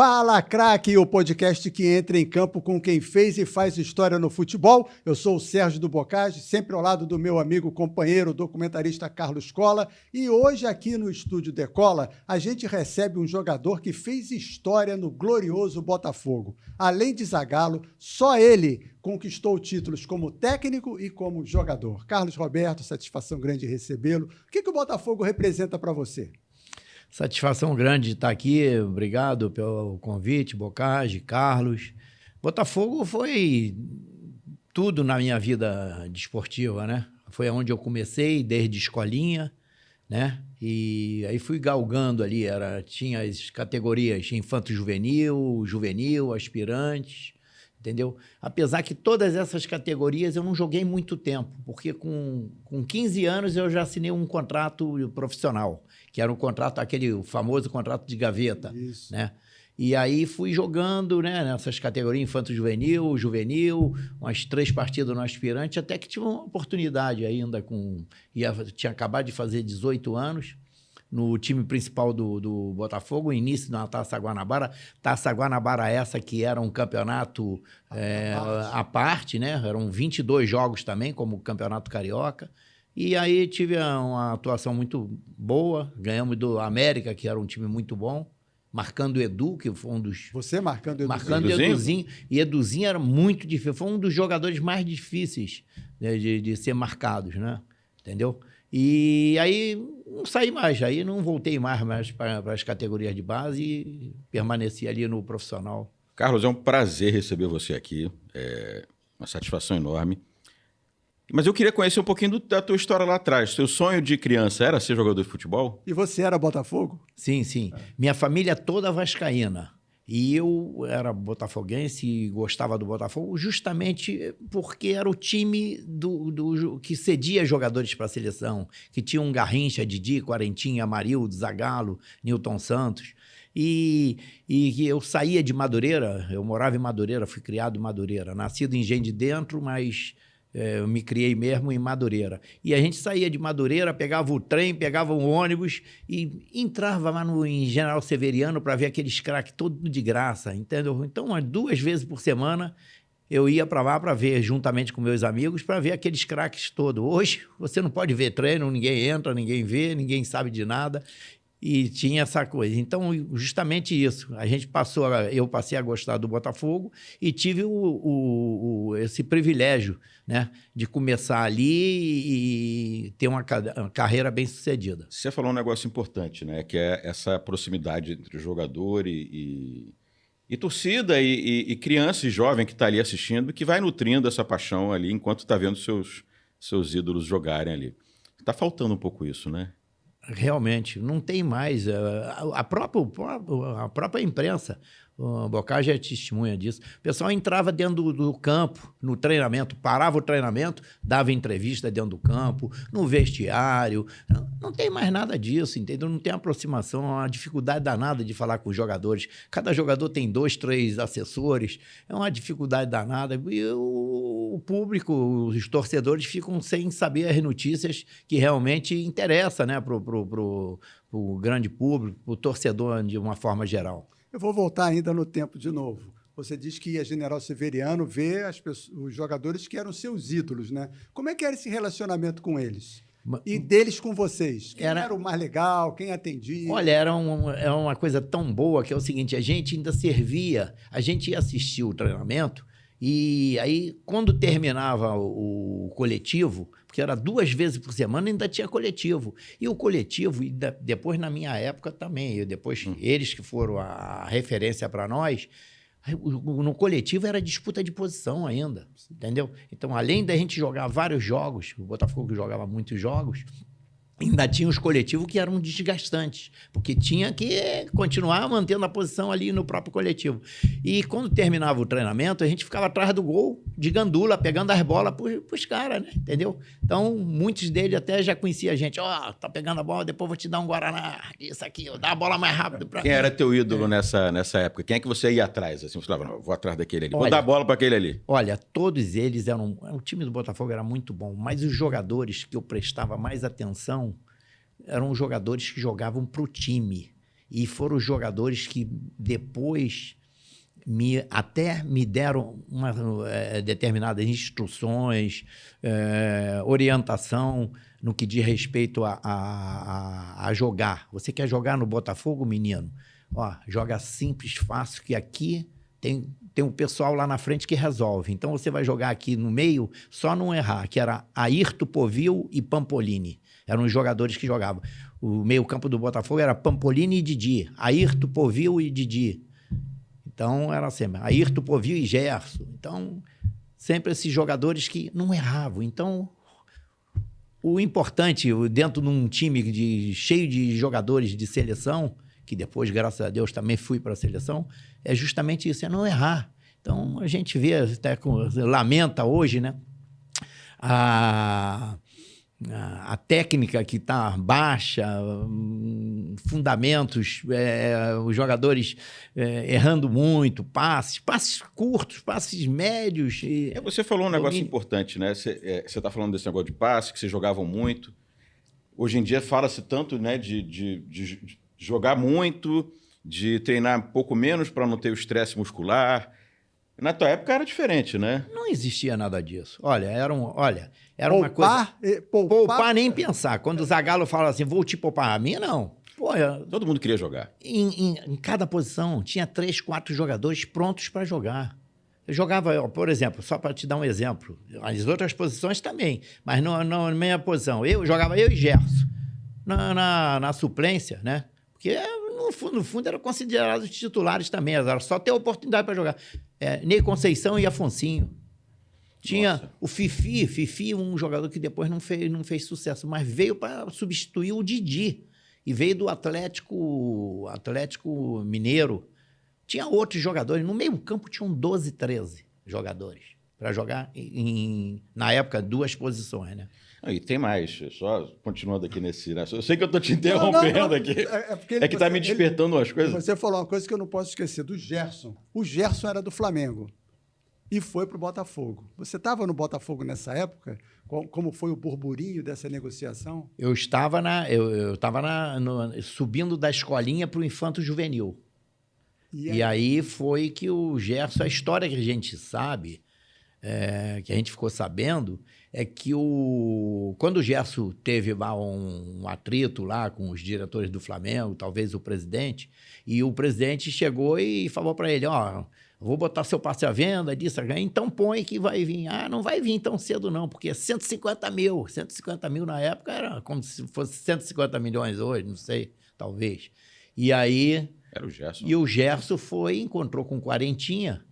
Fala, craque, o podcast que entra em campo com quem fez e faz história no futebol. Eu sou o Sérgio do Bocage, sempre ao lado do meu amigo, companheiro, documentarista Carlos Cola. E hoje aqui no Estúdio Decola, a gente recebe um jogador que fez história no glorioso Botafogo. Além de Zagallo, só ele conquistou títulos como técnico e como jogador. Carlos Roberto, satisfação grande recebê-lo. O que o Botafogo representa para você? Satisfação grande de estar aqui, obrigado pelo convite, Bocage, Carlos. Botafogo foi tudo na minha vida desportiva, né? Foi onde eu comecei, desde escolinha, né? E aí fui galgando ali, tinha as categorias infanto-juvenil, juvenil, aspirantes, entendeu? Apesar que todas essas categorias eu não joguei muito tempo, porque com 15 anos eu já assinei um contrato profissional, que era um contrato, aquele famoso contrato de gaveta, isso, né? E aí fui jogando, né, nessas categorias infanto-juvenil, juvenil, umas 3 partidas no aspirante, até que tive uma oportunidade ainda tinha acabado de fazer 18 anos, no time principal do Botafogo, início na Taça Guanabara. Taça Guanabara essa que era um campeonato à parte, né? Eram 22 jogos também, como o Campeonato Carioca. E aí tive uma atuação muito boa, ganhamos do América, que era um time muito bom, marcando o Edu, que foi um dos... Você marcando o Edu? Marcando o Eduzinho. E Eduzinho era muito difícil, foi um dos jogadores mais difíceis, né, de ser marcados, né? Entendeu? E aí não saí mais, aí não voltei mais para as categorias de base e permaneci ali no profissional. Carlos, é um prazer receber você aqui, é uma satisfação enorme. Mas eu queria conhecer um pouquinho da tua história lá atrás. Seu sonho de criança era ser jogador de futebol? E você era Botafogo? Sim, sim. Minha família toda vascaína. E eu era botafoguense e gostava do Botafogo justamente porque era o time que cedia jogadores para a seleção, que tinha um Garrincha, Didi, Quarentinha, Amarildo, Zagallo, Nilton Santos. E eu saía de Madureira, eu morava em Madureira, fui criado em Madureira, nascido em Engenho de Dentro, mas... eu me criei mesmo em Madureira. E a gente saía de Madureira, pegava o trem, pegava o ônibus e entrava lá em General Severiano para ver aqueles craques todos de graça, entendeu? Então, 2 vezes por semana, eu ia para lá para ver, juntamente com meus amigos, para ver aqueles craques todos. Hoje, você não pode ver treino, ninguém entra, ninguém vê, ninguém sabe de nada. E tinha essa coisa. Então, justamente isso. Eu passei a gostar do Botafogo e tive esse privilégio, né, de começar ali e ter uma carreira bem sucedida. Você falou um negócio importante, né, que é essa proximidade entre o jogador e torcida e criança e jovem que está ali assistindo, que vai nutrindo essa paixão ali enquanto está vendo seus ídolos jogarem ali. Está faltando um pouco isso, né? Realmente, não tem mais. A própria imprensa, o Bocage é testemunha disso. O pessoal entrava dentro do campo, no treinamento, parava o treinamento, dava entrevista dentro do campo, no vestiário. Não tem mais nada disso, entendeu? Não tem aproximação, é uma dificuldade danada de falar com os jogadores. Cada jogador tem 2, 3 assessores, é uma dificuldade danada. E o público, os torcedores ficam sem saber as notícias que realmente interessam, né, para o grande público, para o torcedor de uma forma geral. Eu vou voltar ainda no tempo de novo. Você diz que ia General Severiano ver os jogadores que eram seus ídolos, né? Como é que era esse relacionamento com eles? E deles com vocês? Quem era o mais legal? Quem atendia? Olha, era uma coisa tão boa que é o seguinte, a gente ainda servia, a gente ia assistir o treinamento e aí, quando terminava o coletivo, porque era 2 vezes por semana, ainda tinha coletivo. E o coletivo, e depois na minha época também, eles que foram a referência para nós, no coletivo era disputa de posição ainda, entendeu? Então, além da gente jogar vários jogos, o Botafogo jogava muitos jogos, ainda tinha os coletivos que eram desgastantes, porque tinha que continuar mantendo a posição ali no próprio coletivo. E quando terminava o treinamento, a gente ficava atrás do gol, de gandula, pegando as bolas pros caras, né? Entendeu? Então, muitos deles até já conheciam a gente. Tá pegando a bola, depois vou te dar um Guaraná, isso aqui, dá a bola mais rápido pra... Quem era teu ídolo nessa época? Quem é que você ia atrás? Assim, você falava, não, vou atrás daquele ali, vou dar a bola para aquele ali. Olha, todos eles o time do Botafogo era muito bom, mas os jogadores que eu prestava mais atenção eram os jogadores que jogavam para o time. E foram os jogadores que depois até me deram determinadas instruções, orientação no que diz respeito a jogar. Você quer jogar no Botafogo, menino? Ó, joga simples, fácil, que aqui tem um pessoal lá na frente que resolve. Então, você vai jogar aqui no meio, só não errar, que era Ayrton, Povil e Pampolini. Eram os jogadores que jogavam. O meio-campo do Botafogo era Pampolini e Didi. Ayrton, Povil e Didi. Então, era assim, Ayrton, Povil e Gerson. Então, sempre esses jogadores que não erravam. Então, o importante, dentro de um time cheio de jogadores de seleção, que depois, graças a Deus, também fui para a seleção, é justamente isso, é não errar. Então, a gente vê, até lamenta hoje, né? A técnica que está baixa, fundamentos, os jogadores errando muito, passes curtos, passes médios. Você falou um negócio importante, né? Você está falando desse negócio de passe, que vocês jogavam muito. Hoje em dia fala-se tanto, né, de jogar muito, de treinar um pouco menos para não ter o estresse muscular. Na tua época era diferente, né? Não existia nada disso. Olha, era uma coisa... Poupar nem pensar. Quando o Zagallo fala assim, vou te poupar, a mim não. Pô, todo mundo queria jogar. Em cada posição tinha 3, 4 jogadores prontos para jogar. Eu jogava, por exemplo, só para te dar um exemplo, as outras posições também, mas na minha posição, jogava eu e Gerson na suplência, né? Porque no fundo eram considerados titulares também, era só ter oportunidade para jogar. Ney Conceição e Afonsinho. Tinha Nossa. O Fifi, um jogador que depois não fez sucesso, mas veio para substituir o Didi. E veio do Atlético Mineiro. Tinha outros jogadores. No meio campo tinham 12, 13 jogadores para jogar, na época, 2 posições, né? E tem mais, só continuando aqui nesse... Né? Eu sei que eu estou te interrompendo aqui. É que está me despertando umas coisas. Você falou uma coisa que eu não posso esquecer, do Gerson. O Gerson era do Flamengo e foi para o Botafogo. Você estava no Botafogo nessa época? Como foi o burburinho dessa negociação? Eu estava subindo da escolinha para o Infanto Juvenil. E aí foi que o Gerson, a história que a gente sabe, que a gente ficou sabendo, é que quando o Gerson teve lá um atrito lá com os diretores do Flamengo, talvez o presidente, e o presidente chegou e falou para ele, vou botar seu passe à venda, então põe que vai vir. Não vai vir tão cedo não, porque é 150 mil. 150 mil na época era como se fosse 150 milhões hoje, não sei, talvez. E aí... Era o Gerson. E o Gerson encontrou com o Quarentinha,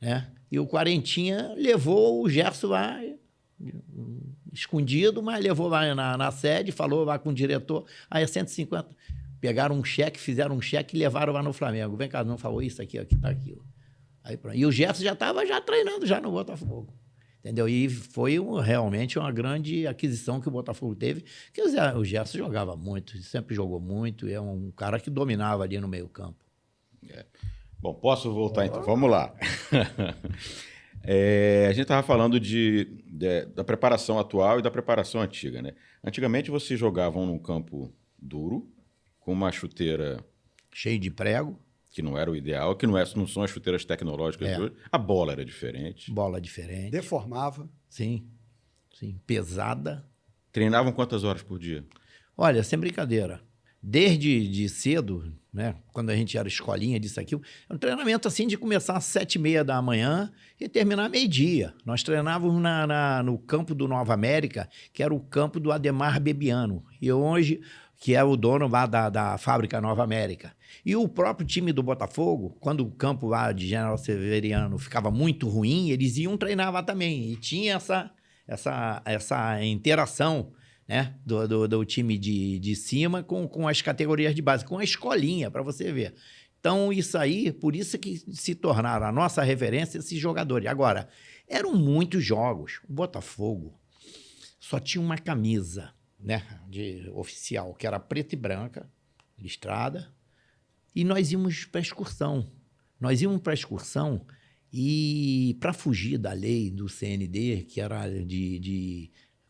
né? E o Quarentinha levou o Gerson lá, escondido, mas levou lá na sede, falou lá com o diretor, aí é 150. Pegaram um cheque, fizeram um cheque e levaram lá no Flamengo. Vem cá, não falou isso aqui, aqui tá aquilo. Aí, e o Gerson já estava treinando já no Botafogo. Entendeu? E foi realmente uma grande aquisição que o Botafogo teve, que o Gerson jogava muito, sempre jogou muito, é um cara que dominava ali no meio campo. Bom, posso voltar então? Vamos lá. A gente estava falando da preparação atual e da preparação antiga, né? Antigamente vocês jogavam num campo duro, com uma chuteira... cheio de prego. Que não era o ideal, que não são as chuteiras tecnológicas de hoje. A bola era diferente. Bola diferente. Deformava. Sim. Pesada. Treinavam quantas horas por dia? Olha, sem brincadeira. Desde cedo, né, quando a gente era escolinha disso, aquilo, é um treinamento assim de começar às 7h30 da manhã e terminar meio-dia. Nós treinávamos no campo do Nova América, que era o campo do Ademar Bebiano. E hoje... que é o dono lá da fábrica Nova América. E o próprio time do Botafogo, quando o campo lá de General Severiano ficava muito ruim, eles iam treinar lá também. E tinha essa interação, né, do time de cima com as categorias de base, com a escolinha, para você ver. Então, por isso que se tornaram a nossa referência esses jogadores. Agora, eram muitos jogos. O Botafogo só tinha uma camisa, né, oficial, que era preta e branca, listrada, e nós íamos para excursão. E, para fugir da lei do CND, que era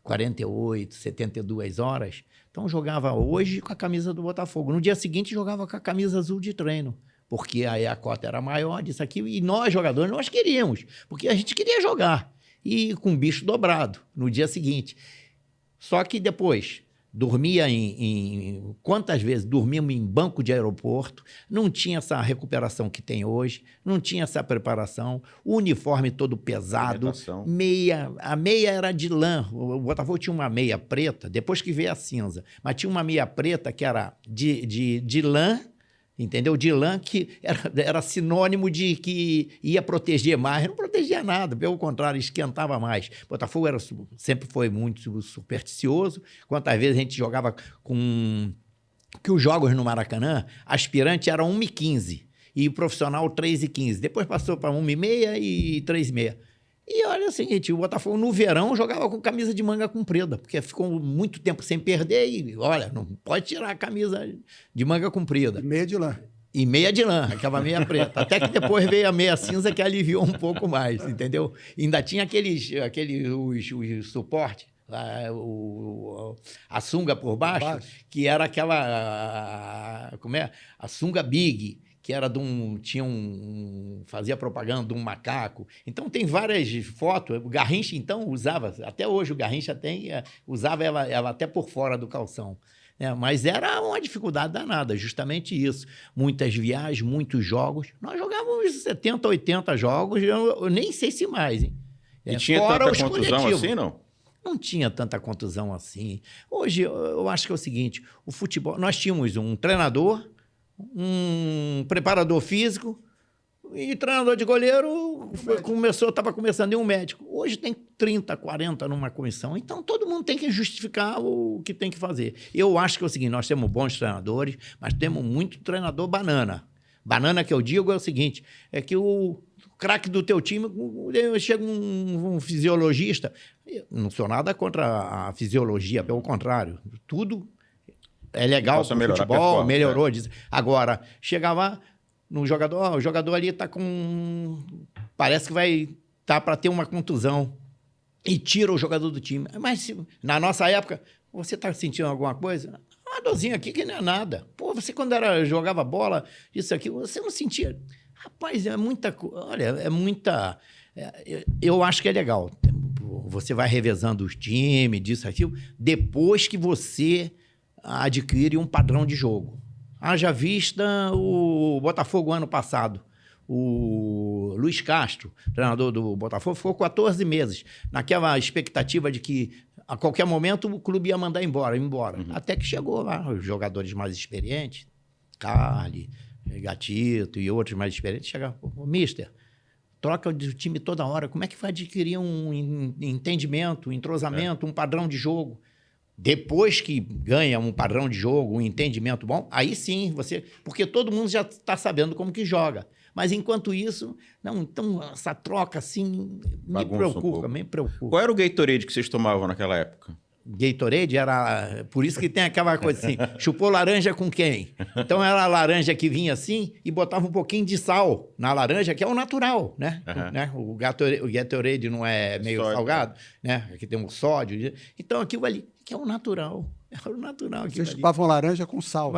48, 72 horas. Então jogava hoje com a camisa do Botafogo. No dia seguinte jogava com a camisa azul de treino, porque aí a cota era maior disso aqui. E nós, jogadores, nós queríamos, porque a gente queria jogar. E com o bicho dobrado no dia seguinte. Só que depois dormia quantas vezes dormíamos em banco de aeroporto, não tinha essa recuperação que tem hoje, não tinha essa preparação, o uniforme todo pesado, a meia era de lã, o Botafogo tinha uma meia preta, depois que veio a cinza, mas tinha uma meia preta que era de lã, entendeu? De lã, que era sinônimo de que ia proteger mais. Não protegia nada, pelo contrário, esquentava mais. Botafogo sempre foi muito supersticioso. Quantas vezes a gente jogava com... que os jogos no Maracanã, aspirante era 1h15 e o profissional 3h15. Depois passou para 1h30 e 3h30. E olha o seguinte, o Botafogo no verão jogava com camisa de manga comprida, porque ficou muito tempo sem perder e, olha, não pode tirar a camisa de manga comprida. E meia de lã. E meia de lã, aquela meia preta. Até que depois veio a meia cinza, que aliviou um pouco mais, entendeu? E ainda tinha os suportes, a sunga por baixo, que era aquela... como é? A sunga big, que era fazia propaganda de um macaco. Então, tem várias fotos. O Garrincha, então, usava, até hoje o Garrincha usava ela até por fora do calção. Mas era uma dificuldade danada, justamente isso. Muitas viagens, muitos jogos. Nós jogávamos 70, 80 jogos, eu nem sei se mais, hein? E tinha tanta contusão assim, não? Não tinha tanta contusão assim. Hoje, eu acho que é o seguinte, o futebol... Nós tínhamos um treinador, um preparador físico e treinador de goleiro estava começando em um médico. Hoje tem 30, 40 numa comissão, então todo mundo tem que justificar o que tem que fazer. Eu acho que é o seguinte, nós temos bons treinadores, mas temos muito treinador banana. Banana que eu digo é o seguinte, é que o craque do teu time, chega um fisiologista, não sou nada contra a fisiologia, pelo contrário, tudo é legal para o futebol, melhorou. Agora, chegava no jogador, o jogador ali está com... Parece que vai estar para ter uma contusão. E tira o jogador do time. Mas na nossa época, você está sentindo alguma coisa? Uma dorzinha aqui que não é nada. Pô, você quando jogava bola, isso aqui, você não sentia. Rapaz, é muita... Olha, é muita... Eu acho que é legal. Você vai revezando os times, disso, aquilo, depois que você adquire um padrão de jogo. Haja vista o Botafogo ano passado. O Luiz Castro, treinador do Botafogo, ficou 14 meses naquela expectativa de que a qualquer momento o clube ia mandar embora. Uhum. Até que chegou lá os jogadores mais experientes, Carli, Gatito e outros mais experientes, chegaram, mister, troca de time toda hora, como é que vai adquirir um entendimento, um entrosamento, um padrão de jogo? Depois que ganha um padrão de jogo, um entendimento bom, aí sim, porque todo mundo já está sabendo como que joga. Mas, enquanto isso, não, então, essa troca, assim, me preocupa. Qual era o Gatorade que vocês tomavam naquela época? Gatorade era... Por isso que tem aquela coisa assim, chupou laranja com quem? Então, era a laranja que vinha assim e botava um pouquinho de sal na laranja, que é o natural, né? Uhum. Né? O Gatorade não é meio sódio, salgado, né? Aqui tem um sódio. Então, aquilo ali, que é o natural. É o natural. Vocês chupavam laranja com sal.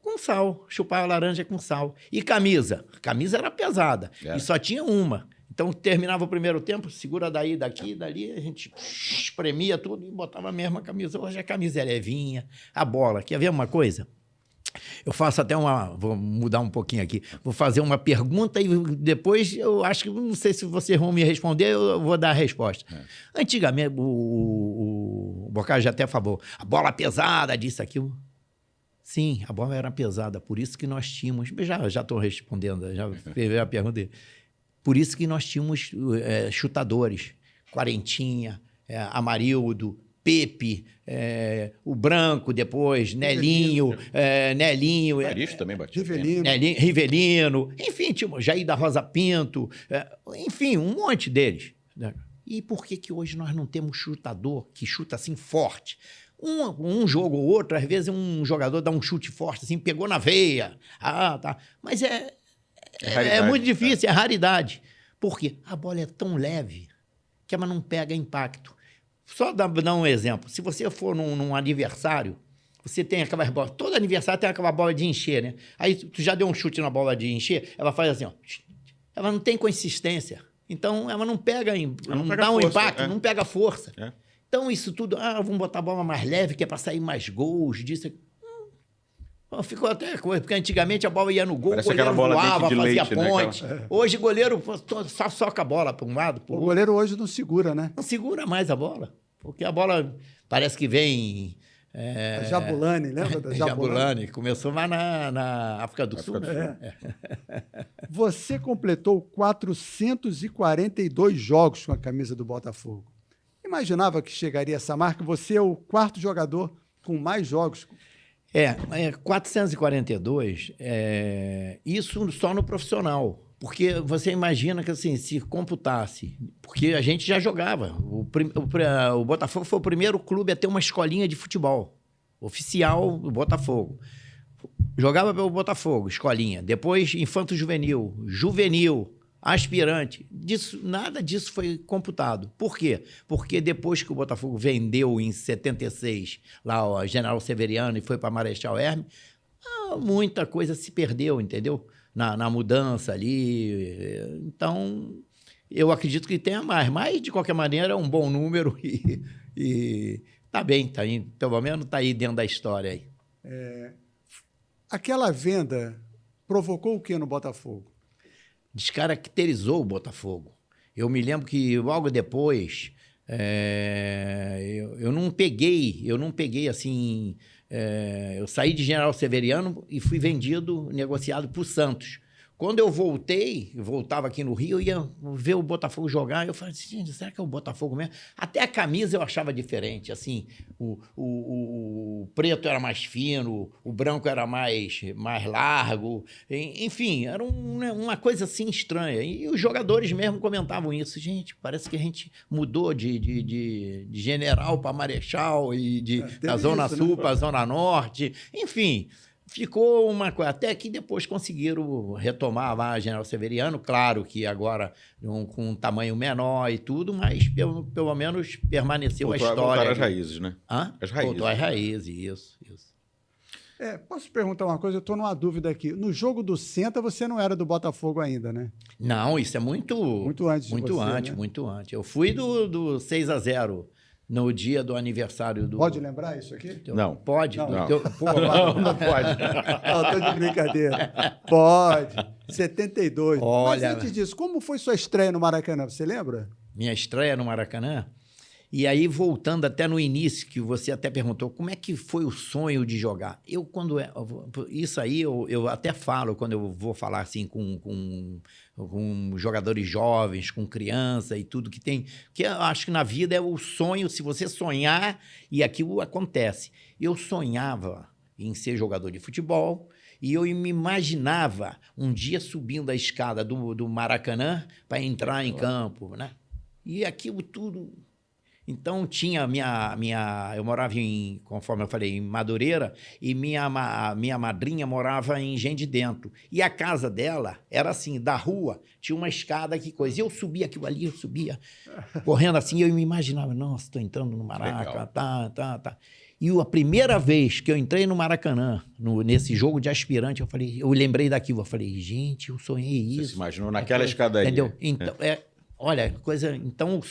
Com sal. Chupava laranja com sal. E camisa. A camisa era pesada. E só tinha uma. Então, terminava o primeiro tempo, segura daí, daqui, dali, a gente espremia tudo e botava a mesma camisa. Hoje a camisa é levinha, a bola. Quer ver uma coisa? Eu faço até vou mudar um pouquinho aqui. Vou fazer uma pergunta e depois eu acho que, não sei se vocês vão me responder, eu vou dar a resposta. Antigamente, o Boccagi até falou, a bola pesada, disso, aquilo. Sim, a bola era pesada, por isso que nós tínhamos... Já estou respondendo, já fiz a pergunta dele. Por isso que nós tínhamos chutadores, Quarentinha, Amarildo, Pepe, o Branco depois, Nelinho. Aristo também batia. Rivelino, enfim, tinha Jair da Rosa Pinto, enfim, um monte deles. E por que hoje nós não temos chutador que chuta assim forte? Um jogo ou outro, às vezes um jogador dá um chute forte, assim, pegou na veia. Tá. Mas é muito difícil, é raridade. Por quê? A bola é tão leve que ela não pega impacto. Só dar um exemplo. Se você for num aniversário, você tem aquelas bolas... Todo aniversário tem aquela bola de encher, né? Aí tu já deu um chute na bola de encher, ela faz assim, ó. Ela não tem consistência. Então, ela não pega... Não dá um impacto, não pega força. Então, isso tudo... vamos botar a bola mais leve, que é para sair mais gols, disso... Ficou até coisa, porque antigamente a bola ia no gol, Parece o goleiro bola voava, de fazia leite, ponte. né? Hoje o goleiro só soca a bola para um lado, para o O outro. goleiro hoje não segura, né? Não segura mais a bola, porque a bola parece que vem... A Jabulani, lembra da Jabulani? Começou lá na África do Sul. Você completou 442 jogos com a camisa do Botafogo. Imaginava que chegaria a essa marca? Você é o quarto jogador com mais jogos. 442, isso só no profissional. Porque você imagina que, assim, se computasse... Porque a gente já jogava. O Botafogo foi o primeiro clube a ter uma escolinha de futebol. Oficial do Botafogo. Jogava pelo Botafogo, escolinha. Depois, infanto-juvenil, juvenil, aspirante. Nada disso foi computado. Por quê? Porque depois que o Botafogo vendeu em 76, lá o General Severiano, e foi para Marechal Hermes, muita coisa se perdeu, entendeu? Na mudança ali. Então, eu acredito que tenha mais. Mas, de qualquer maneira, é um bom número e tá bem, tá aí, pelo menos tá aí dentro da história aí. Aquela venda provocou o que no Botafogo? Descaracterizou o Botafogo. Eu me lembro que logo depois eu não peguei assim... eu saí de General Severiano e fui negociado para o Santos. Quando eu voltava aqui no Rio, eu ia ver o Botafogo jogar, eu falei assim, gente, será que é o Botafogo mesmo? Até a camisa eu achava diferente, assim, o preto era mais fino, o branco era mais largo, enfim, era uma coisa assim estranha. E os jogadores mesmo comentavam isso, gente, parece que a gente mudou de general para marechal, e da Zona Sul para a Zona Norte, enfim... Ficou uma coisa, até que depois conseguiram retomar lá a General Severiano, claro que agora com um tamanho menor e tudo, mas pelo menos permaneceu a história. Voltaram às raízes, né? As raízes. Voltou às raízes, isso. Posso perguntar uma coisa? Eu estou numa dúvida aqui. No jogo do Senta, você não era do Botafogo ainda, né? Não, isso é muito antes de você, né? Muito antes. Eu fui do 6-0. No dia do aniversário do... Pode lembrar isso aqui? Não. Pode? Não, não pode. Não, tô de brincadeira. Pode. 72. Olha... Mas antes disso, como foi sua estreia no Maracanã? Você lembra? Minha estreia no Maracanã? E aí, voltando até no início, que você até perguntou, como é que foi o sonho de jogar? Isso aí eu até falo, quando eu vou falar assim com jogadores jovens, com criança e tudo que tem, que eu acho que na vida é o sonho, se você sonhar, e aquilo acontece. Eu sonhava em ser jogador de futebol, e eu me imaginava um dia subindo a escada do Maracanã para entrar em campo, né? E aquilo tudo... Então, tinha eu morava conforme eu falei, em Madureira, e minha madrinha morava em Engenho de Dentro. E a casa dela era assim, da rua, tinha uma escada, que coisa. E eu subia aquilo ali, eu subia, correndo assim, e eu me imaginava, nossa, estou entrando no Maraca, tá. E a primeira vez que eu entrei no Maracanã, nesse jogo de aspirante, eu lembrei daquilo, eu falei, gente, eu sonhei isso. Você se imaginou naquela escadaria. Entendeu? Então, olha, então o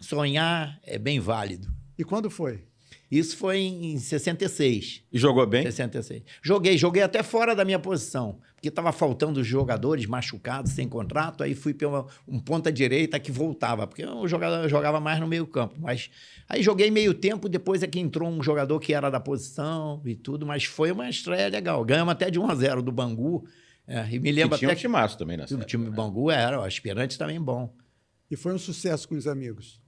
sonhar é bem válido. E quando foi? Isso foi em 66. E jogou bem? 66. Joguei até fora da minha posição, porque estava faltando os jogadores machucados, sem contrato, aí fui pela ponta-direita que voltava, porque eu jogava mais no meio campo. Mas aí joguei meio tempo, depois é que entrou um jogador que era da posição e tudo, mas foi uma estreia legal. Ganhamos até de 1-0 do Bangu. E me lembro tinha até um timaço também nessa época. O time do Bangu o aspirante também bom. E foi um sucesso com os amigos?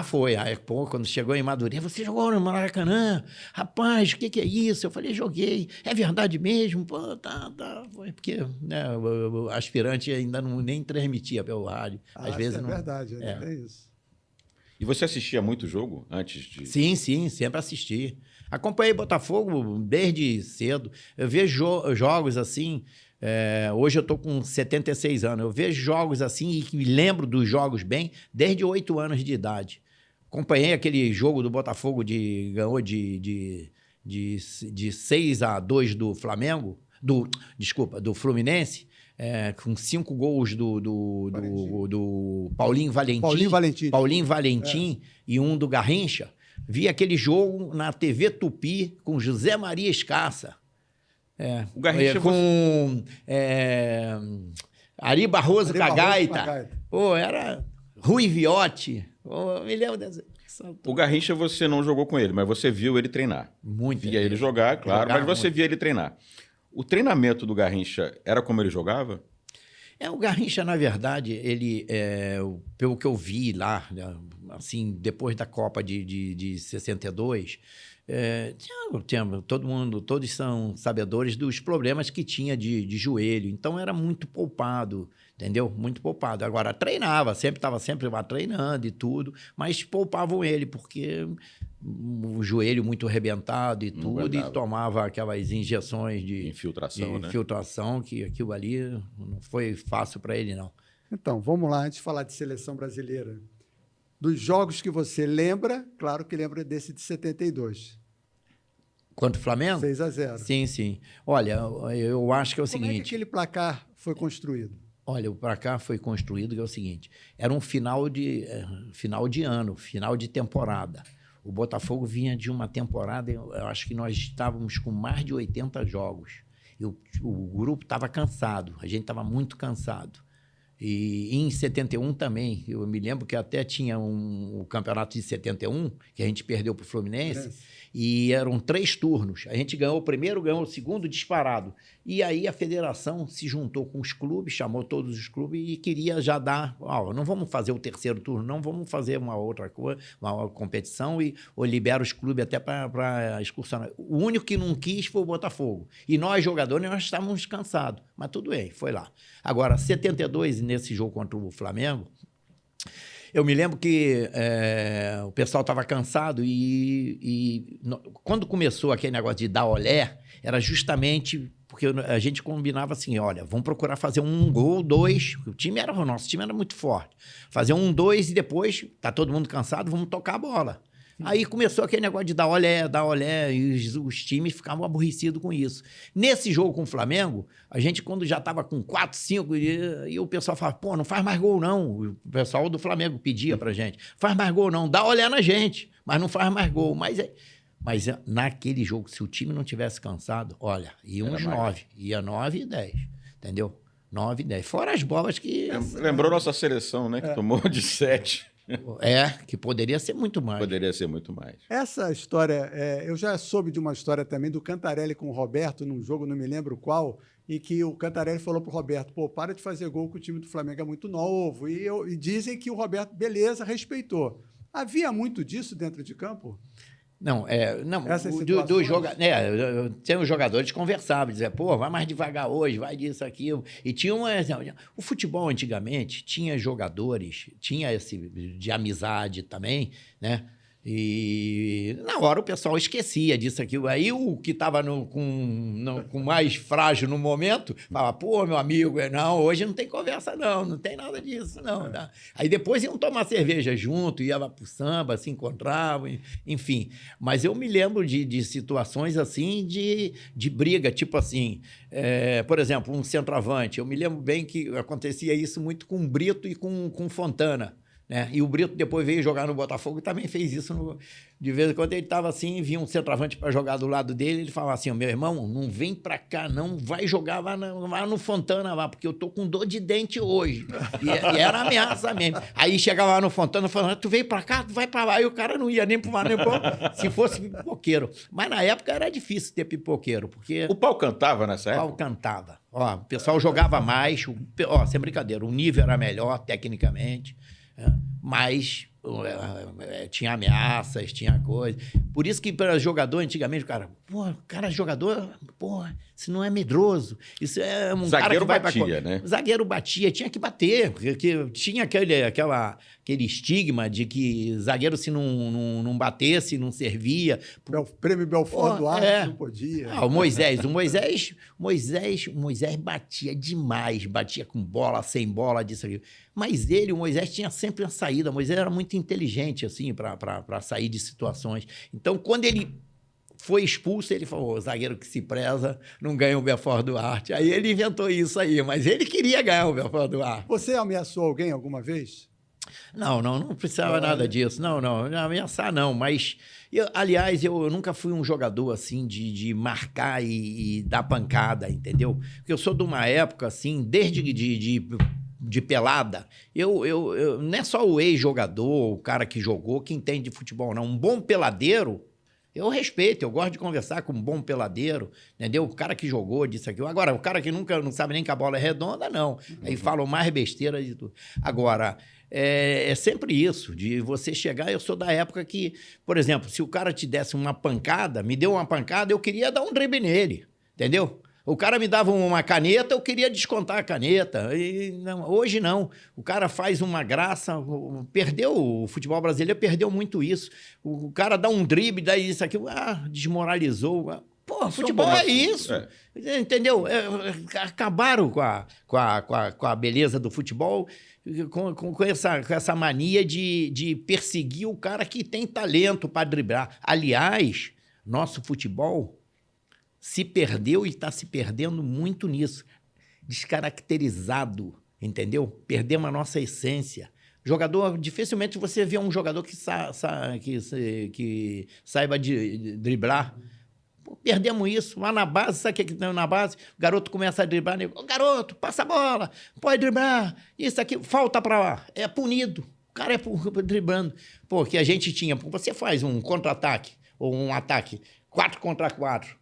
Foi. Aí, quando chegou em Madureira, você jogou no Maracanã? Rapaz, o que é isso? Eu falei, joguei. É verdade mesmo? Tá. Foi porque o aspirante ainda nem transmitia pelo rádio. Às vezes não. É verdade, é isso. E você assistia muito jogo antes de... Sim, sempre assisti. Acompanhei Botafogo desde cedo. Eu vejo jogos assim... hoje eu estou com 76 anos. Eu vejo jogos assim e me lembro dos jogos bem desde 8 anos de idade. Acompanhei aquele jogo do Botafogo, ganhou de 6-2 do Flamengo, do Fluminense, com 5 gols do Paulinho Valentim. Paulinho Valentim e um do Garrincha. Vi aquele jogo na TV Tupi com José Maria Escassa. O Garrincha com Ari Barroso Cagaita. Pô, era Rui Viotti. Pô, me lembro dessa. O Garrincha você não jogou com ele, mas você viu ele treinar. Muito. Via ele jogar, claro, mas você via ele treinar. O treinamento do Garrincha era como ele jogava? O Garrincha, na verdade, ele, pelo que eu vi lá, assim, depois da Copa de 62, todos são sabedores dos problemas que tinha de joelho. Então, era muito poupado, entendeu? Muito poupado. Agora, treinava, estava sempre lá treinando e tudo, mas poupavam ele, porque o joelho muito arrebentado e tudo, e tomava aquelas injeções de infiltração, que aquilo ali não foi fácil para ele, não. Então, vamos lá, antes de falar de seleção brasileira. Dos jogos que você lembra, claro que lembra desse de 72. Contra o Flamengo? 6-0. Sim. Olha, eu acho que é o seguinte... Como é que aquele placar foi construído? Olha, o placar foi construído que é o seguinte, era um final de ano, final de temporada. O Botafogo vinha de uma temporada, eu acho que nós estávamos com mais de 80 jogos. E o grupo estava cansado, a gente estava muito cansado. E em 71 também, eu me lembro que até tinha o campeonato de 71, que a gente perdeu para o Fluminense, e eram 3 turnos. A gente ganhou o primeiro, ganhou o segundo disparado. E aí a federação se juntou com os clubes, chamou todos os clubes e queria já dar... não vamos fazer o terceiro turno, não, vamos fazer uma outra coisa, uma competição, ou libera os clubes até para excursão. O único que não quis foi o Botafogo. E nós, jogadores, nós estávamos cansados. Mas tudo bem, foi lá. Agora, 72, nesse jogo contra o Flamengo, eu me lembro que o pessoal estava cansado quando começou aquele negócio de dar olé, era justamente porque a gente combinava assim, olha, vamos procurar fazer 1 gol, 2, o nosso time era muito forte, fazer 1, 2 e depois, tá todo mundo cansado, vamos tocar a bola. Aí começou aquele negócio de dar olé, e os times ficavam aborrecidos com isso. Nesse jogo com o Flamengo, a gente, quando já estava com 4, 5, e o pessoal falava, pô, não faz mais gol não. O pessoal do Flamengo pedia pra gente, faz mais gol não, dá olé na gente, mas não faz mais gol. Mas naquele jogo, se o time não tivesse cansado, olha, ia uns 9, ia 9 e 10, entendeu? 9 e 10. Fora as bolas que... Lembrou nossa seleção, né, que tomou de 7. Que poderia ser muito mais. Poderia ser muito mais. Essa história, eu já soube de uma história também do Cantarelli com o Roberto, num jogo, não me lembro qual, em que o Cantarelli falou pro Roberto, pô, para de fazer gol que o time do Flamengo é muito novo. E dizem que o Roberto, beleza, respeitou. Havia muito disso dentro de campo? Não, tem os jogadores conversavam, diziam, pô, vai mais devagar hoje, vai disso, aquilo. E tinha o futebol antigamente tinha jogadores, tinha esse de amizade também, né? E na hora o pessoal esquecia disso, aquilo. Aí o que estava com mais frágil no momento, falava, pô, meu amigo, não, hoje não tem conversa não tem nada disso, não. Tá? Aí depois iam tomar cerveja junto, iam pro samba, se encontravam, enfim. Mas eu me lembro de situações assim, de briga, tipo assim, por exemplo, um centroavante. Eu me lembro bem que acontecia isso muito com o Brito e com Fontana. Né? E o Brito depois veio jogar no Botafogo e também fez isso. De vez em quando ele estava assim, vinha um centroavante para jogar do lado dele, ele falava assim, meu irmão, não vem para cá não, vai jogar lá no Fontana, lá, porque eu tô com dor de dente hoje. E era ameaça mesmo. Aí chegava lá no Fontana, falando, tu veio para cá, tu vai para lá. E o cara não ia nem para nem para se fosse pipoqueiro. Mas na época era difícil ter pipoqueiro, porque... O pau cantava nessa época? O pau cantava. O pessoal jogava mais, sem brincadeira, o nível era melhor tecnicamente, mas tinha ameaças, tinha coisa. Por isso que para jogador antigamente, jogador, isso não é medroso. Isso é um zagueiro cara que vai batia, né? Zagueiro batia, tinha que bater, porque tinha aquele estigma de que zagueiro se não batesse, não servia. Prêmio Belfort do Ar, não podia. O Moisés batia demais, batia com bola, sem bola, disso aqui. Mas o Moisés tinha sempre uma saída, o Moisés era muito muito inteligente, assim, para sair de situações. Então, quando ele foi expulso, ele falou, o zagueiro que se preza não ganha o Belfort Duarte. Aí ele inventou isso aí, mas ele queria ganhar o Belfort Duarte. Você ameaçou alguém alguma vez? Não precisava nada disso. Não, ameaçar não, mas... aliás, eu nunca fui um jogador, assim, de marcar e dar pancada, entendeu? Porque eu sou de uma época, assim, desde de pelada, eu não é só o ex-jogador, o cara que jogou, que entende de futebol, não. Um bom peladeiro, eu respeito, eu gosto de conversar com um bom peladeiro, entendeu? O cara que jogou, disse aquilo. Agora, o cara que nunca não sabe nem que a bola é redonda, não. Aí falam mais besteira de tudo. Agora... É sempre isso, de você chegar... Eu sou da época que, por exemplo, se o cara te desse uma pancada, me deu uma pancada, eu queria dar um drible nele, entendeu? O cara me dava uma caneta, eu queria descontar a caneta. E não, hoje não. O cara faz uma graça, perdeu, o futebol brasileiro perdeu muito isso. O cara dá um drible, dá isso aqui, desmoralizou. Pô, futebol é isso. Entendeu? Acabaram com a beleza do futebol, com essa mania de perseguir o cara que tem talento para driblar. Aliás, nosso futebol se perdeu e está se perdendo muito nisso. Descaracterizado, entendeu? Perdemos a nossa essência. Jogador, dificilmente você vê um jogador que saiba driblar. Pô, perdemos isso. Lá na base, sabe o que tem na base? O garoto começa a driblar. Ô, garoto, passa a bola, pode driblar. Isso aqui, falta para lá. É punido. O cara é driblando. Porque a gente tinha... Você faz um contra-ataque ou um ataque 4 contra 4.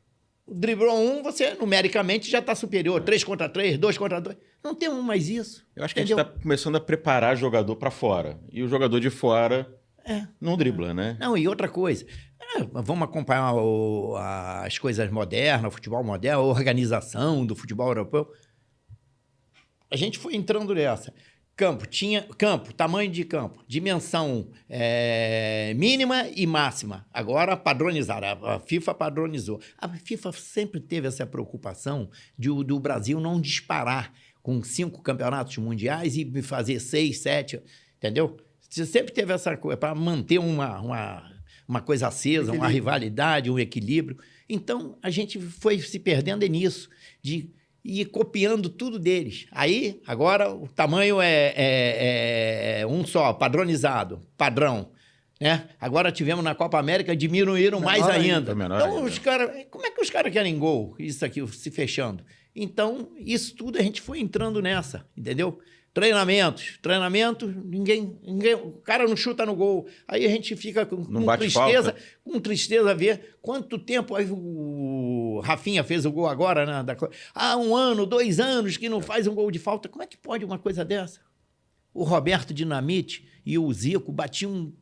Driblou um, você numericamente já está superior. 3 contra 3, 2 contra 2. Não temos mais isso. Eu acho que a gente está começando a preparar jogador para fora. E o jogador de fora não dribla, né? Não, e outra coisa... vamos acompanhar as coisas modernas, o futebol moderno, a organização do futebol europeu. A gente foi entrando nessa. Campo, tamanho de campo, dimensão mínima e máxima. Agora padronizada, a FIFA padronizou. A FIFA sempre teve essa preocupação do Brasil não disparar com 5 campeonatos mundiais e fazer 6, 7, entendeu? Você sempre teve essa coisa para manter uma coisa acesa, uma rivalidade, um equilíbrio. Então, a gente foi se perdendo nisso, de ir copiando tudo deles. Aí, agora, o tamanho é um só, padronizado, padrão. Né? Agora tivemos na Copa América, diminuíram mais ainda. Então, os caras... Como é que os caras querem gol? Isso aqui, se fechando. Então, isso tudo a gente foi entrando nessa, entendeu? Treinamento, ninguém, o cara não chuta no gol. Aí a gente fica com tristeza a ver quanto tempo. Aí o Rafinha fez o gol agora, né? Há 1 ano, 2 anos que não faz um gol de falta. Como é que pode uma coisa dessa? O Roberto Dinamite e o Zico batiam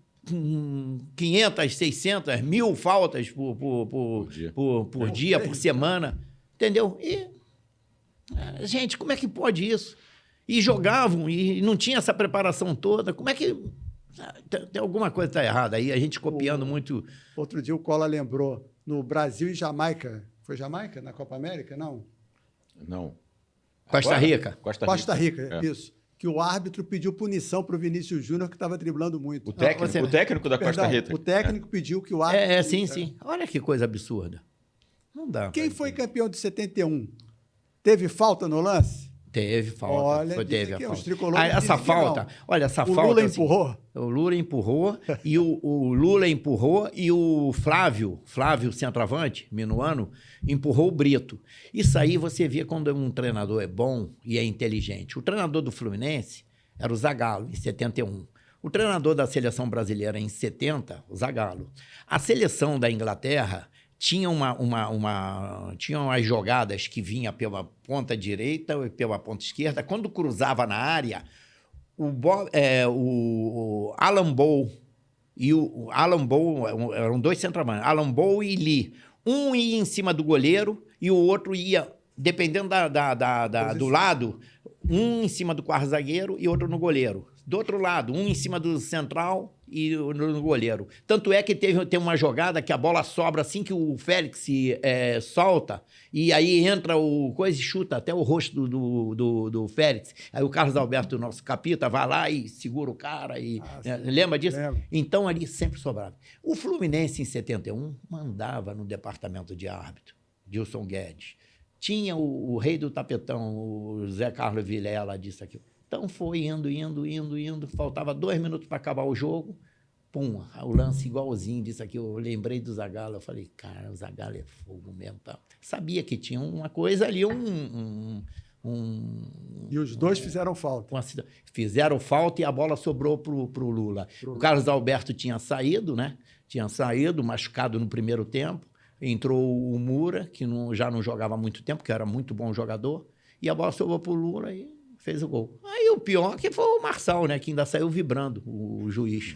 500, 600, 1.000 faltas por dia, por semana. Entendeu? E, gente, como é que pode isso? E jogavam, e não tinha essa preparação toda. Como é que... Tem alguma coisa que está errada aí, a gente copiando muito... Outro dia o Cola lembrou, no Brasil e Jamaica. Foi Jamaica na Copa América? Não. Costa Rica. Costa Rica, isso. Que o árbitro pediu punição para o Vinícius Júnior, que estava driblando muito. O técnico da Costa Rica. O técnico pediu que o árbitro... Sim. Olha que coisa absurda. Não dá. Quem foi campeão de 71? Teve falta no lance? Teve falta. Olha, teve a falta. Essa falta, olha, essa falta... Lula empurrou? O Lula empurrou, e o Lula empurrou, e o Flávio centroavante, minuano, empurrou o Brito. Isso aí você vê quando um treinador é bom e é inteligente. O treinador do Fluminense era o Zagallo, em 71. O treinador da seleção brasileira em 70, o Zagallo. A seleção da Inglaterra... Tinha tinham as jogadas que vinha pela ponta direita e pela ponta esquerda. Quando cruzava na área, o Alan Bow e o Alan Bow eram 2 centroavantes, Alan Bow e Lee. Um ia em cima do goleiro e o outro ia, dependendo do lado, um em cima do quarto zagueiro e outro no goleiro. Do outro lado, um em cima do central e no goleiro. Tanto é que tem uma jogada que a bola sobra assim que o Félix solta, e aí entra o coisa e chuta até o rosto do Félix. Aí o Carlos Alberto, nosso capita, vai lá e segura o cara. Lembra disso? Lembro. Então ali sempre sobrava. O Fluminense, em 71, mandava no departamento de árbitro, Gilson Guedes. Tinha o rei do tapetão, o Zé Carlos Vilela, disso aqui. Então foi indo. Faltava 2 minutos para acabar o jogo. Pum, o lance igualzinho disso aqui. Eu lembrei do Zagallo. Eu falei, cara, o Zagallo é fogo mesmo. Tá? Sabia que tinha uma coisa ali, E os dois fizeram falta. Fizeram falta e a bola sobrou pro Lula. O Carlos Alberto tinha saído, né? Tinha saído, machucado no primeiro tempo. Entrou o Moura, que já não jogava há muito tempo, que era muito bom jogador. E a bola sobrou pro Lula e fez o gol. Aí o pior que foi o Marçal, né? Que ainda saiu vibrando, o juiz.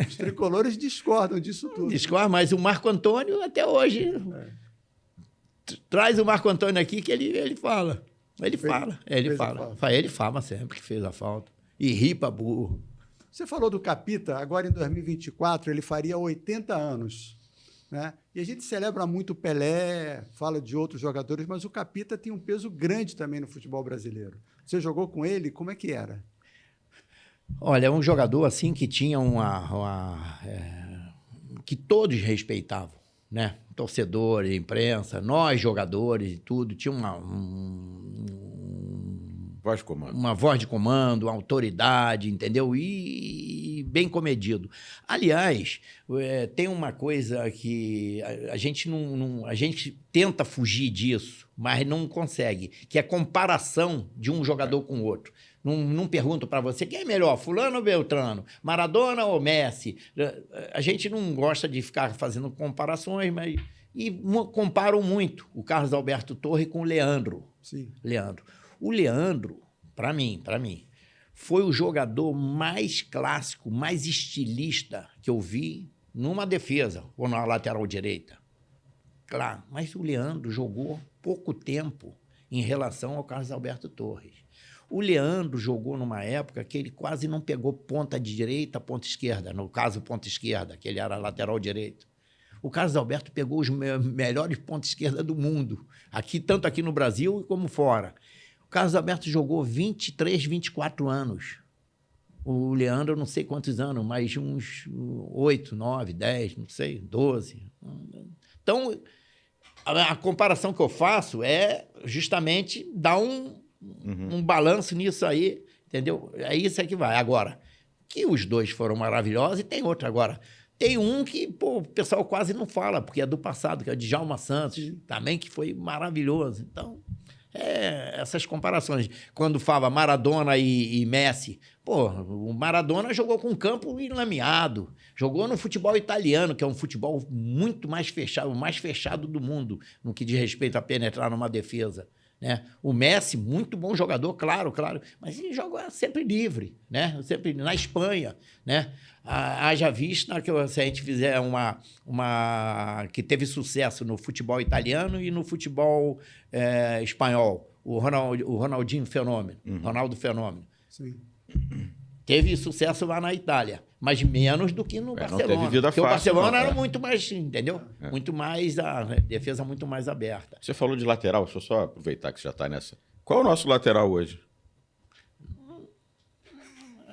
Os tricolores discordam disso tudo. Discorda, mas o Marco Antônio, até hoje... Traz o Marco Antônio aqui que ele fala. Ele fala sempre que fez a falta. E ri pra burro. Você falou do Capita, agora em 2024 ele faria 80 anos. Né? E a gente celebra muito o Pelé, fala de outros jogadores, mas o Capita tem um peso grande também no futebol brasileiro. Você jogou com ele? Como é que era? Olha, é um jogador assim que tinha que todos respeitavam, né? Torcedor, imprensa, nós jogadores e tudo, tinha voz de comando. Uma voz de comando, uma autoridade, entendeu? E bem comedido. Aliás, tem uma coisa que a gente a gente tenta fugir disso, mas não consegue, que é a comparação de um jogador com o outro. Não pergunto para você quem é melhor, fulano ou Beltrano, Maradona ou Messi. A gente não gosta de ficar fazendo comparações, mas comparam muito o Carlos Alberto Torre com o Leandro. Sim. O Leandro, para mim, foi o jogador mais clássico, mais estilista que eu vi numa defesa ou na lateral direita. Claro, mas o Leandro jogou pouco tempo em relação ao Carlos Alberto Torres. O Leandro jogou numa época que ele quase não pegou ponta de direita, ponta esquerda, no caso ponta esquerda, que ele era lateral direito. O Carlos Alberto pegou os melhores pontos esquerda do mundo, tanto aqui no Brasil como fora. O Carlos Alberto jogou 23, 24 anos. O Leandro, não sei quantos anos, mas uns 8, 9, 10, não sei, 12. Então, a comparação que eu faço é justamente dar um balanço nisso aí, entendeu? É isso que vai. Agora, que os dois foram maravilhosos e tem outro agora. Tem um que o pessoal quase não fala, porque é do passado, que é o Djalma Santos, também, que foi maravilhoso. Então, essas comparações. Quando fala Maradona e Messi, o Maradona jogou com campo enlameado, jogou no futebol italiano, que é um futebol muito mais fechado, o mais fechado do mundo, no que diz respeito a penetrar numa defesa. Né? O Messi, muito bom jogador, claro, mas ele joga sempre livre, né? Sempre na Espanha, né? Haja vista que se a gente fizer que teve sucesso no futebol italiano e no futebol espanhol, o Ronaldinho Fenômeno, Ronaldo Fenômeno. Sim. Teve sucesso lá na Itália, mas menos do que no Barcelona. Não teve vida porque fácil, o Barcelona era muito mais, entendeu? Muito mais, a defesa muito mais aberta. Você falou de lateral, deixa eu só aproveitar que você já está nessa. Qual é o nosso lateral hoje?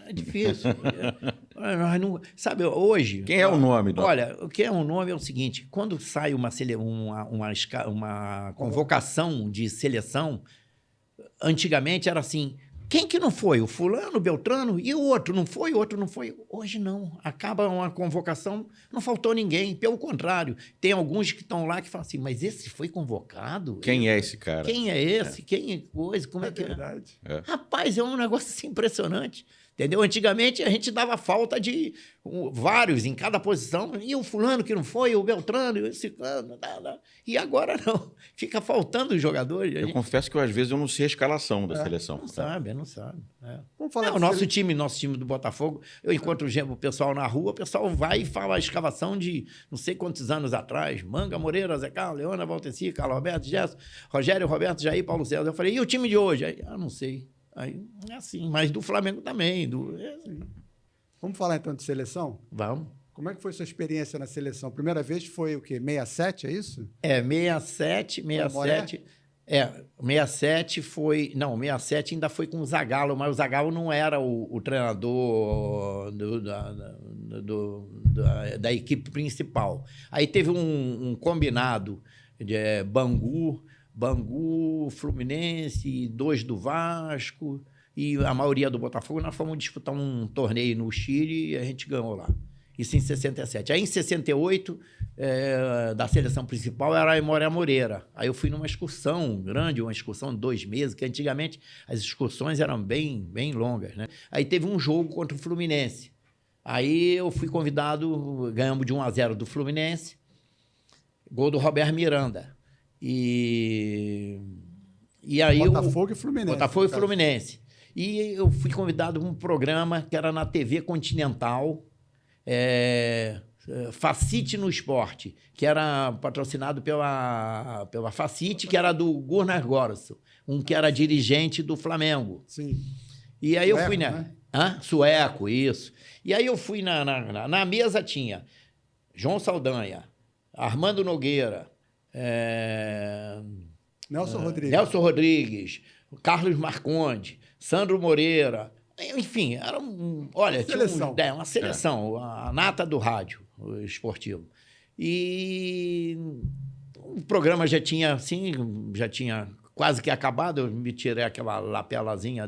É difícil. Sabe, hoje... Quem é o nome? Olha, o que é um nome é o seguinte, quando sai uma convocação de seleção, antigamente era assim... Quem que não foi? O fulano, o Beltrano, e o outro não foi, o outro não foi. Hoje não. Acaba uma convocação, não faltou ninguém. Pelo contrário, tem alguns que estão lá que falam assim, mas esse foi convocado? Quem é esse cara? Quem é esse? Quem é coisa? Como é que é? Verdade. Rapaz, é um negócio assim, impressionante. Entendeu? Antigamente a gente dava falta de vários em cada posição. E o fulano que não foi, o Beltrano, esse fulano, e agora não. Fica faltando os jogadores. Eu confesso que às vezes eu não sei a escalação da seleção. Não sabe. Vamos falar o nosso time do Botafogo, eu encontro o pessoal na rua, o pessoal vai e fala a escavação de não sei quantos anos atrás. Manga, Moreira, Zé Carlos, Leona, Valteci, Carlos Roberto, Gerson, Rogério, Roberto, Jair, Paulo César. Eu falei, e o time de hoje? Aí, não sei. Aí é assim, mas do Flamengo também. Vamos falar então de seleção? Vamos. Como é que foi sua experiência na seleção? Primeira vez foi o quê? 67, é isso? 67. 67 foi... Não, 67 ainda foi com o Zagallo, mas o Zagallo não era o treinador da equipe principal. Aí teve um combinado de Bangu, Fluminense, 2 do Vasco e a maioria do Botafogo. Nós fomos disputar um torneio no Chile e a gente ganhou lá. Isso em 67. Aí, em 68, da seleção principal era a Aimoré Moreira. Aí eu fui numa excursão grande, uma excursão de 2 meses, que antigamente as excursões eram bem longas, né? Aí teve um jogo contra o Fluminense. Aí eu fui convidado, ganhamos de 1-0 do Fluminense, gol do Roberto Miranda. E aí Botafogo e Fluminense. Botafogo e Fluminense. E eu fui convidado para um programa que era na TV Continental, Facite no Esporte, que era patrocinado pela Facite, que era do Gunnar Gorso, que era dirigente do Flamengo. Sim. E aí Sueco, eu fui, né? Sueco, isso. E aí eu fui na mesa, tinha João Saldanha, Armando Nogueira, Nelson Rodrigues, Carlos Marconde, Sandro Moreira. Enfim, era Seleção. Tinha uma seleção, a nata do rádio esportivo. E o programa já tinha quase que acabado, eu me tirei aquela lapelazinha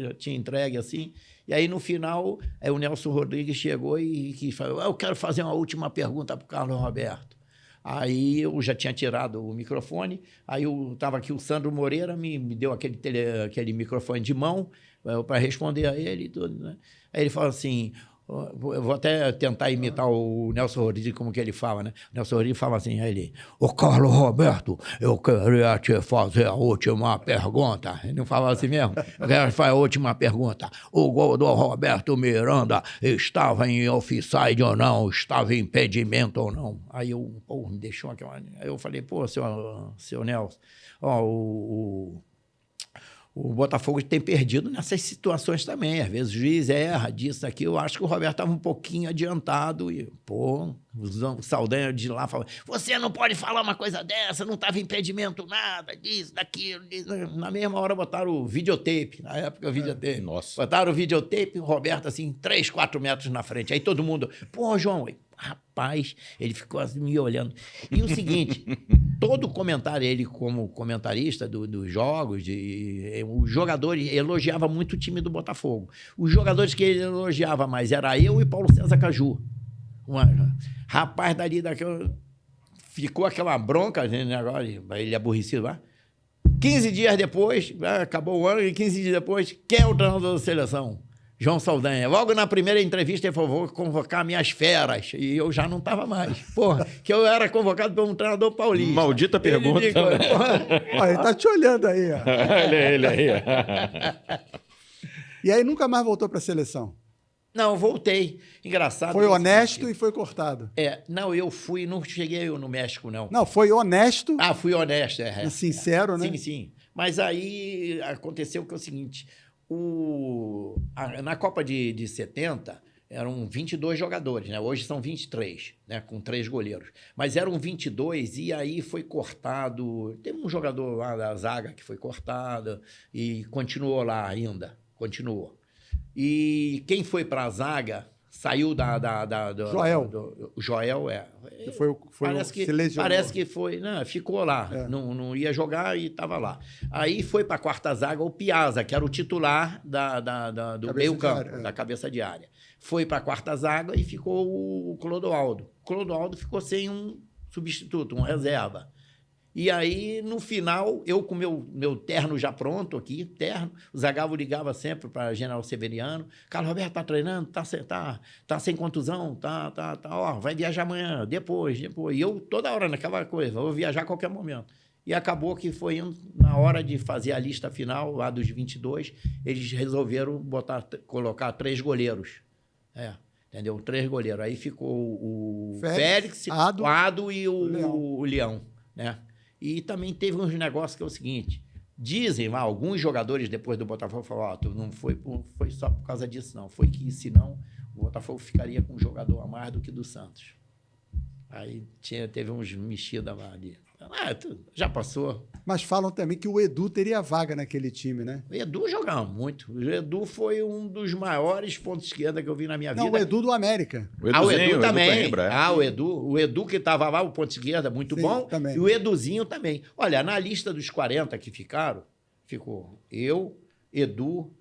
já tinha entregue assim. E aí, no final, o Nelson Rodrigues chegou e falou: eu quero fazer uma última pergunta para o Carlos Roberto. Aí eu já tinha tirado o microfone, aí estava aqui o Sandro Moreira, me deu aquele microfone de mão para responder a ele e tudo, né? Aí ele falou assim, eu vou até tentar imitar o Nelson Rodrigues, como que ele fala, né? O Nelson Rodrigues fala assim, aí ele: ô Carlos Roberto, eu queria te fazer a última pergunta. Ele não falava assim mesmo? Eu quero fazer a última pergunta. O gol do Roberto Miranda estava em offside ou não? Estava em impedimento ou não? Aí me deixou aquela... Aí eu falei, seu Nelson, o Botafogo tem perdido nessas situações também. Às vezes o juiz erra disso, aqui. Eu acho que o Roberto estava um pouquinho adiantado. E, o Saldanha de lá falou: você não pode falar uma coisa dessa, não estava impedimento nada, disso, daquilo, disso. Na mesma hora botaram o videotape. Na época, o videotape. Nossa. Botaram o videotape, o Roberto, assim, 3, 4 metros na frente. Aí todo mundo: João, rapaz, ele ficou assim me olhando. E o seguinte, todo comentário, ele como comentarista dos jogos, os jogadores, elogiava muito o time do Botafogo. Os jogadores que ele elogiava mais era eu e Paulo César Caju. Rapaz, ficou aquela bronca, né, agora ele aborrecido lá. 15 dias depois, acabou o ano, e 15 dias depois, quem é o treinador da seleção? João Saldanha. Logo na primeira entrevista, ele falou: vou convocar minhas feras. E eu já não estava mais. Que eu era convocado por um treinador paulista. Maldita pergunta. Ele tá te olhando aí, ó. Olha ele aí. E aí nunca mais voltou para a seleção? Não, voltei. Engraçado. Foi honesto e foi cortado. Não, não cheguei no México, não. Não, foi honesto. Fui honesto. E sincero, né? Sim. Mas aí aconteceu que é o seguinte... na Copa de 70, eram 22 jogadores, né? Hoje são 23, né? Com 3 goleiros. Mas eram 22 e aí foi cortado. Teve um jogador lá da zaga que foi cortado e continuou lá ainda. Continuou. E quem foi para a zaga saiu Joel. O Joel, parece que foi... Não, ficou lá. Não ia jogar e estava lá. Aí foi para a quarta zaga o Piazza, que era o titular do meio-campo, da cabeça de área. Foi para a quarta zaga e ficou o Clodoaldo. O Clodoaldo ficou sem um substituto, um reserva. E aí, no final, eu com meu terno já pronto aqui, o Zagallo ligava sempre para General Severiano: Carlos Roberto tá treinando, tá sem contusão, vai viajar amanhã, depois. E eu toda hora naquela coisa, vou viajar a qualquer momento. E acabou que foi indo, na hora de fazer a lista final, lá dos 22, eles resolveram colocar 3 goleiros. Entendeu? 3 goleiros. Aí ficou o Félix, o Ado e o Leão, né? E também teve uns negócios que é o seguinte: dizem lá, alguns jogadores depois do Botafogo falaram: não foi só por causa disso, não. Foi que, senão, Botafogo ficaria com um jogador a mais do que do Santos. Aí teve uns mexidas lá ali. Já passou. Mas falam também que o Edu teria vaga naquele time, né? O Edu jogava muito. O Edu foi um dos maiores pontos de esquerda que eu vi na minha vida. Não, o Edu do América. O O Edu também. Coimbra, O Edu que estava lá, o ponto de esquerda, muito Sim, bom. também. E o Eduzinho também. Olha, na lista dos 40 que ficaram, ficou eu, Edu,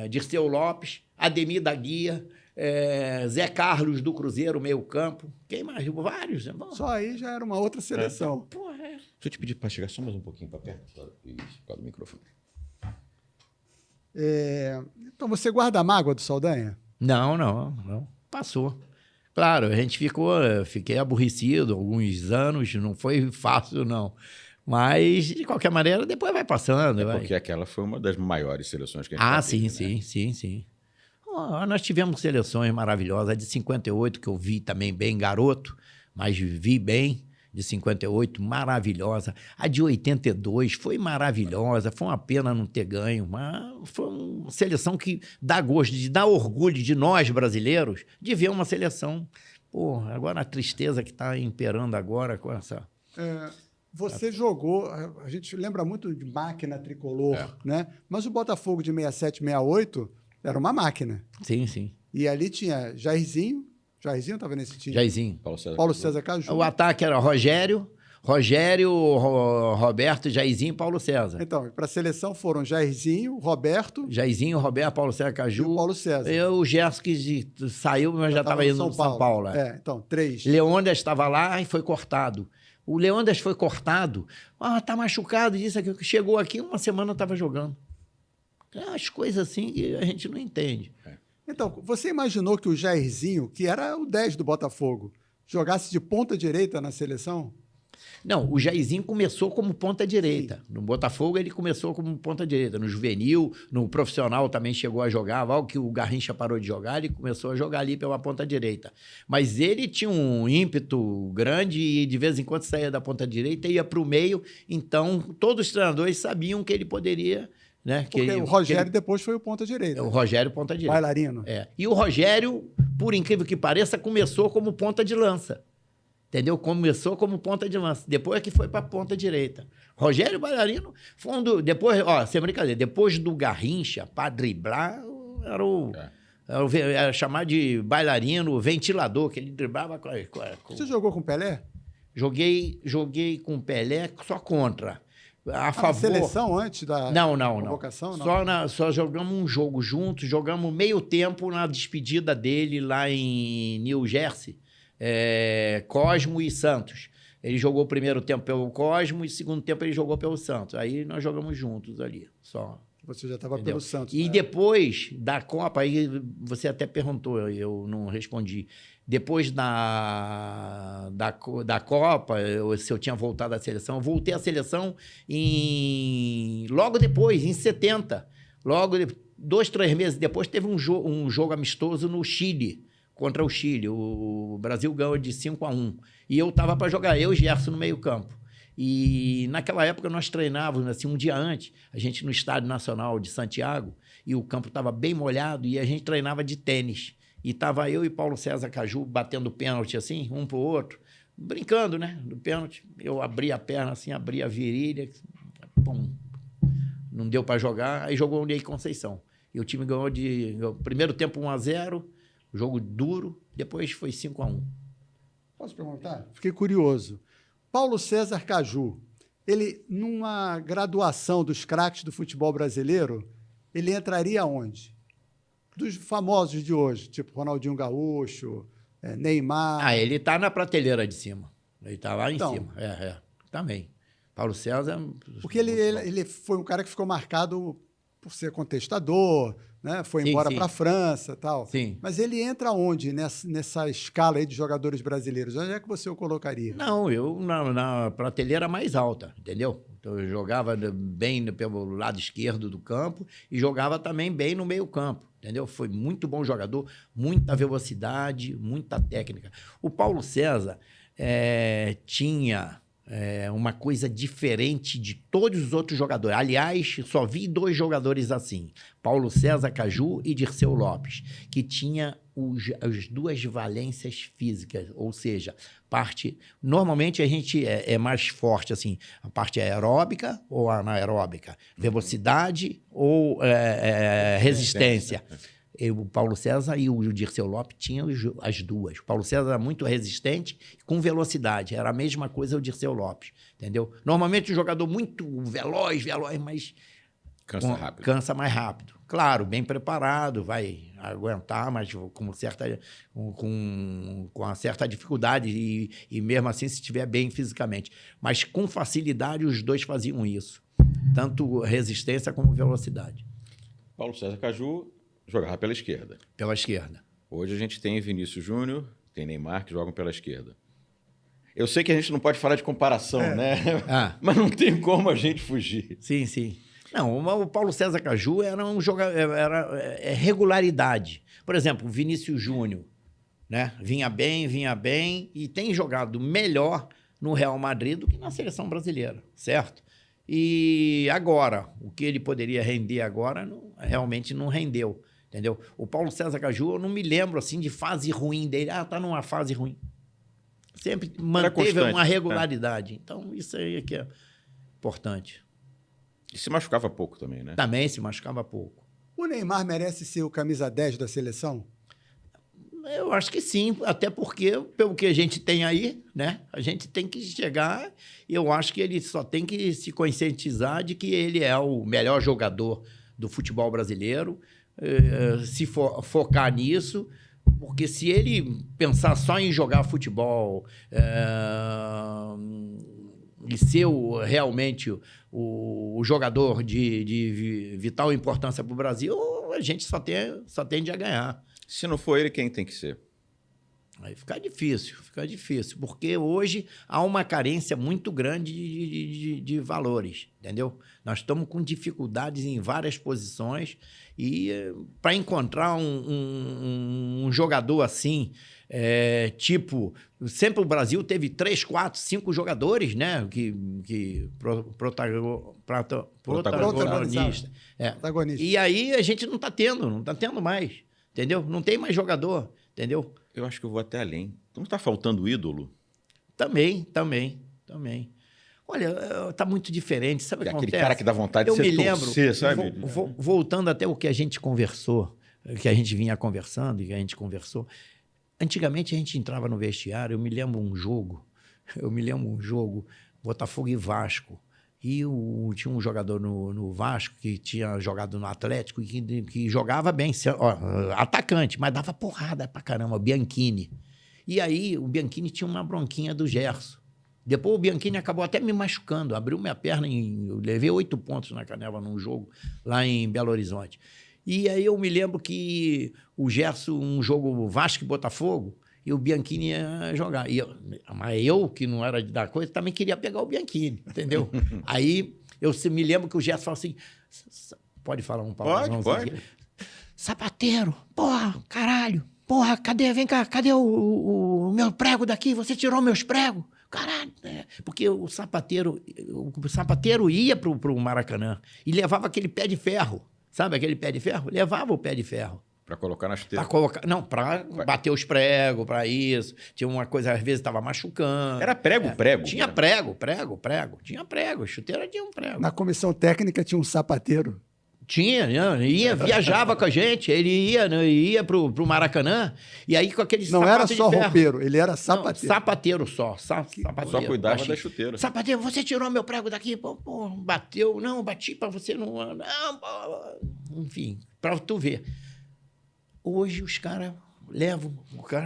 Dirceu Lopes, Ademir da Guia, Zé Carlos do Cruzeiro, meio campo. Quem mais? Vários. Só aí já era uma outra seleção. Porra, Deixa eu te pedir para chegar só mais um pouquinho para perto. Isso, por causa do microfone. Então você guarda a mágoa do Saldanha? Não. Passou. Claro, a gente fiquei aborrecido alguns anos, não foi fácil, não. Mas, de qualquer maneira, depois vai passando. Porque aquela foi uma das maiores seleções que a gente sim. Nós tivemos seleções maravilhosas. A de 58, que eu vi também bem garoto, mas vi bem, de 58, maravilhosa. A de 82 foi maravilhosa, foi uma pena não ter ganho, mas foi uma seleção que dá gosto, dá orgulho de nós brasileiros de ver uma seleção. Porra, agora a tristeza que está imperando agora com essa... Você jogou, a gente lembra muito de máquina tricolor, né? Mas o Botafogo de 67, 68 era uma máquina. Sim. E ali tinha Jairzinho estava nesse time. Jairzinho. Paulo César Caju. O ataque era Rogério, Roberto, Jairzinho e Paulo César. Então, para a seleção foram Jairzinho, Roberto Paulo César Caju. e o Paulo César. O Gerson que saiu, mas já estava indo no São Paulo. Então, 3. Leônidas estava lá e foi cortado. O Leônidas foi cortado. Tá machucado, isso aqui. Chegou aqui, uma semana estava jogando. As coisas assim que a gente não entende. Então, você imaginou que o Jairzinho, que era o 10 do Botafogo, jogasse de ponta direita na seleção? Não, o Jairzinho começou como ponta direita. No Botafogo ele começou como ponta direita. No juvenil, no profissional também chegou a jogar. Logo que o Garrincha parou de jogar, ele começou a jogar ali pela ponta direita. Mas ele tinha um ímpeto grande e de vez em quando saía da ponta direita e ia para o meio. Então, todos os treinadores sabiam que ele poderia... Né? Porque o Rogério depois foi o ponta direita. O Rogério ponta direita. Bailarino. E o Rogério, por incrível que pareça, começou como ponta de lança. Entendeu? Começou como ponta de lança. Depois é que foi para ponta direita. Rogério Bailarino foi um do... Depois, sem brincadeira, depois do Garrincha, para driblar, era chamado de bailarino, ventilador, que ele driblava com... Você jogou com o Pelé? Joguei com o Pelé só contra. A favor. Seleção antes da convocação? Não. Só jogamos um jogo juntos, jogamos meio tempo na despedida dele lá em New Jersey, Cosmo e Santos. Ele jogou o primeiro tempo pelo Cosmo e o segundo tempo ele jogou pelo Santos. Aí nós jogamos juntos ali, só. Você já estava pelo Santos. E depois da Copa, aí você até perguntou, eu não respondi. Depois da Copa, se eu tinha voltado à seleção, eu voltei à seleção logo depois, em 70. 2, 3 meses depois, teve um jogo amistoso no Chile, contra o Chile. O Brasil ganhou de 5-1. E eu estava para jogar, eu e Gerson no meio campo. E naquela época nós treinávamos, assim, um dia antes, a gente no Estádio Nacional de Santiago, e o campo estava bem molhado, e a gente treinava de tênis. E estava eu e Paulo César Caju batendo pênalti assim, um pro outro, brincando, né? Do pênalti. Eu abri a perna assim, abri a virilha, pum, não deu para jogar, aí jogou o Ney Conceição. E o time ganhou primeiro tempo 1-0, jogo duro, depois foi 5-1. Posso perguntar? Fiquei curioso. Paulo César Caju, ele, numa graduação dos craques do futebol brasileiro, ele entraria onde? Dos famosos de hoje, tipo Ronaldinho Gaúcho, Neymar... ele está na prateleira de cima. Ele está lá em cima. Também. Paulo César... Porque ele foi um cara que ficou marcado por ser contestador, né? Foi embora para a França e tal. Sim. Mas ele entra onde nessa escala aí de jogadores brasileiros? Onde é que você o colocaria? Não, eu na prateleira mais alta, entendeu? Então, eu jogava bem pelo lado esquerdo do campo e jogava também bem no meio campo, entendeu? Foi muito bom jogador, muita velocidade, muita técnica. O Paulo César tinha uma coisa diferente de todos os outros jogadores. Aliás, só vi 2 jogadores assim, Paulo César Caju e Dirceu Lopes, que tinha as 2 valências físicas, ou seja, normalmente a gente é mais forte, assim, a parte aeróbica ou anaeróbica, velocidade ou resistência. O Paulo César e o Dirceu Lopes tinham as 2. O Paulo César era muito resistente com velocidade. Era a mesma coisa o Dirceu Lopes, entendeu? Normalmente um jogador muito veloz, mas... Cansa rápido. Cansa mais rápido. Claro, bem preparado, vai aguentar, mas com uma certa dificuldade e mesmo assim se estiver bem fisicamente. Mas com facilidade os 2 faziam isso. Tanto resistência como velocidade. Paulo César Caju jogava pela esquerda. Pela esquerda. Hoje a gente tem Vinícius Júnior, tem Neymar que jogam pela esquerda. Eu sei que a gente não pode falar de comparação, né? Mas não tem como a gente fugir. Sim, sim. Não, o Paulo César Caju era um jogador, era regularidade. Por exemplo, o Vinícius Júnior, né? Vinha bem e tem jogado melhor no Real Madrid do que na seleção brasileira, certo? E agora, o que ele poderia render agora, realmente não rendeu, entendeu? O Paulo César Caju, eu não me lembro assim de fase ruim dele. Tá numa fase ruim. Sempre manteve uma regularidade. Então, isso aí é que é importante. E se machucava pouco também, né? Também se machucava pouco. O Neymar merece ser o camisa 10 da seleção? Eu acho que sim, até porque, pelo que a gente tem aí, né? A gente tem que chegar, e eu acho que ele só tem que se conscientizar de que ele é o melhor jogador do futebol brasileiro, se focar nisso, porque se ele pensar só em jogar futebol e ser realmente o jogador de vital importância para o Brasil, a gente só tende a ganhar. Se não for ele, quem tem que ser? Aí fica difícil, porque hoje há uma carência muito grande de valores, entendeu? Nós estamos com dificuldades em várias posições e para encontrar um jogador assim, tipo, sempre o Brasil teve 3, 4, 5 jogadores, né? Protagonista. E aí a gente não está tendo mais, entendeu? Não tem mais jogador, entendeu? Eu acho que eu vou até além. Não está faltando ídolo? Também. Olha, tá muito diferente. Sabe o que acontece? Aquele cara que dá vontade de ser torcer, sabe? Voltando até o que a gente conversou, que a gente vinha conversando e que a gente conversou. Antigamente a gente entrava no vestiário, eu me lembro um jogo, Botafogo e Vasco. E tinha um jogador no Vasco que tinha jogado no Atlético e que jogava bem, atacante, mas dava porrada pra caramba, o Bianchini. E aí o Bianchini tinha uma bronquinha do Gerson. Depois o Bianchini acabou até me machucando, abriu minha perna, eu levei 8 pontos na canela num jogo lá em Belo Horizonte. E aí eu me lembro que o Gerson, um jogo Vasco e Botafogo, e o Bianchini ia jogar. Mas eu, que não era de dar coisa, também queria pegar o Bianchini, entendeu? Aí eu me lembro que o Gerson falou assim, pode falar um palavrão? Pode. Sapateiro, porra, caralho, porra, vem cá, cadê o meu prego daqui? Você tirou meus pregos? Caralho, porque o sapateiro ia pro Maracanã e levava aquele pé de ferro, sabe aquele pé de ferro? Levava o pé de ferro. Para colocar na chuteira? Para bater os pregos, para isso. Tinha uma coisa, às vezes estava machucando. Era prego? Tinha prego. Tinha prego, chuteira tinha um prego. Na comissão técnica tinha um sapateiro. Viajava com a gente, ele ia pro Maracanã, e aí com aquele sapato. Não era só roupeiro, ele era sapateiro. Não, sapateiro só. Sapateiro, só cuidava da chuteira. Sapateiro, você tirou meu prego daqui, pô, bateu, não, bati pra você, não, pô. Enfim, pra tu ver. Hoje os caras levam,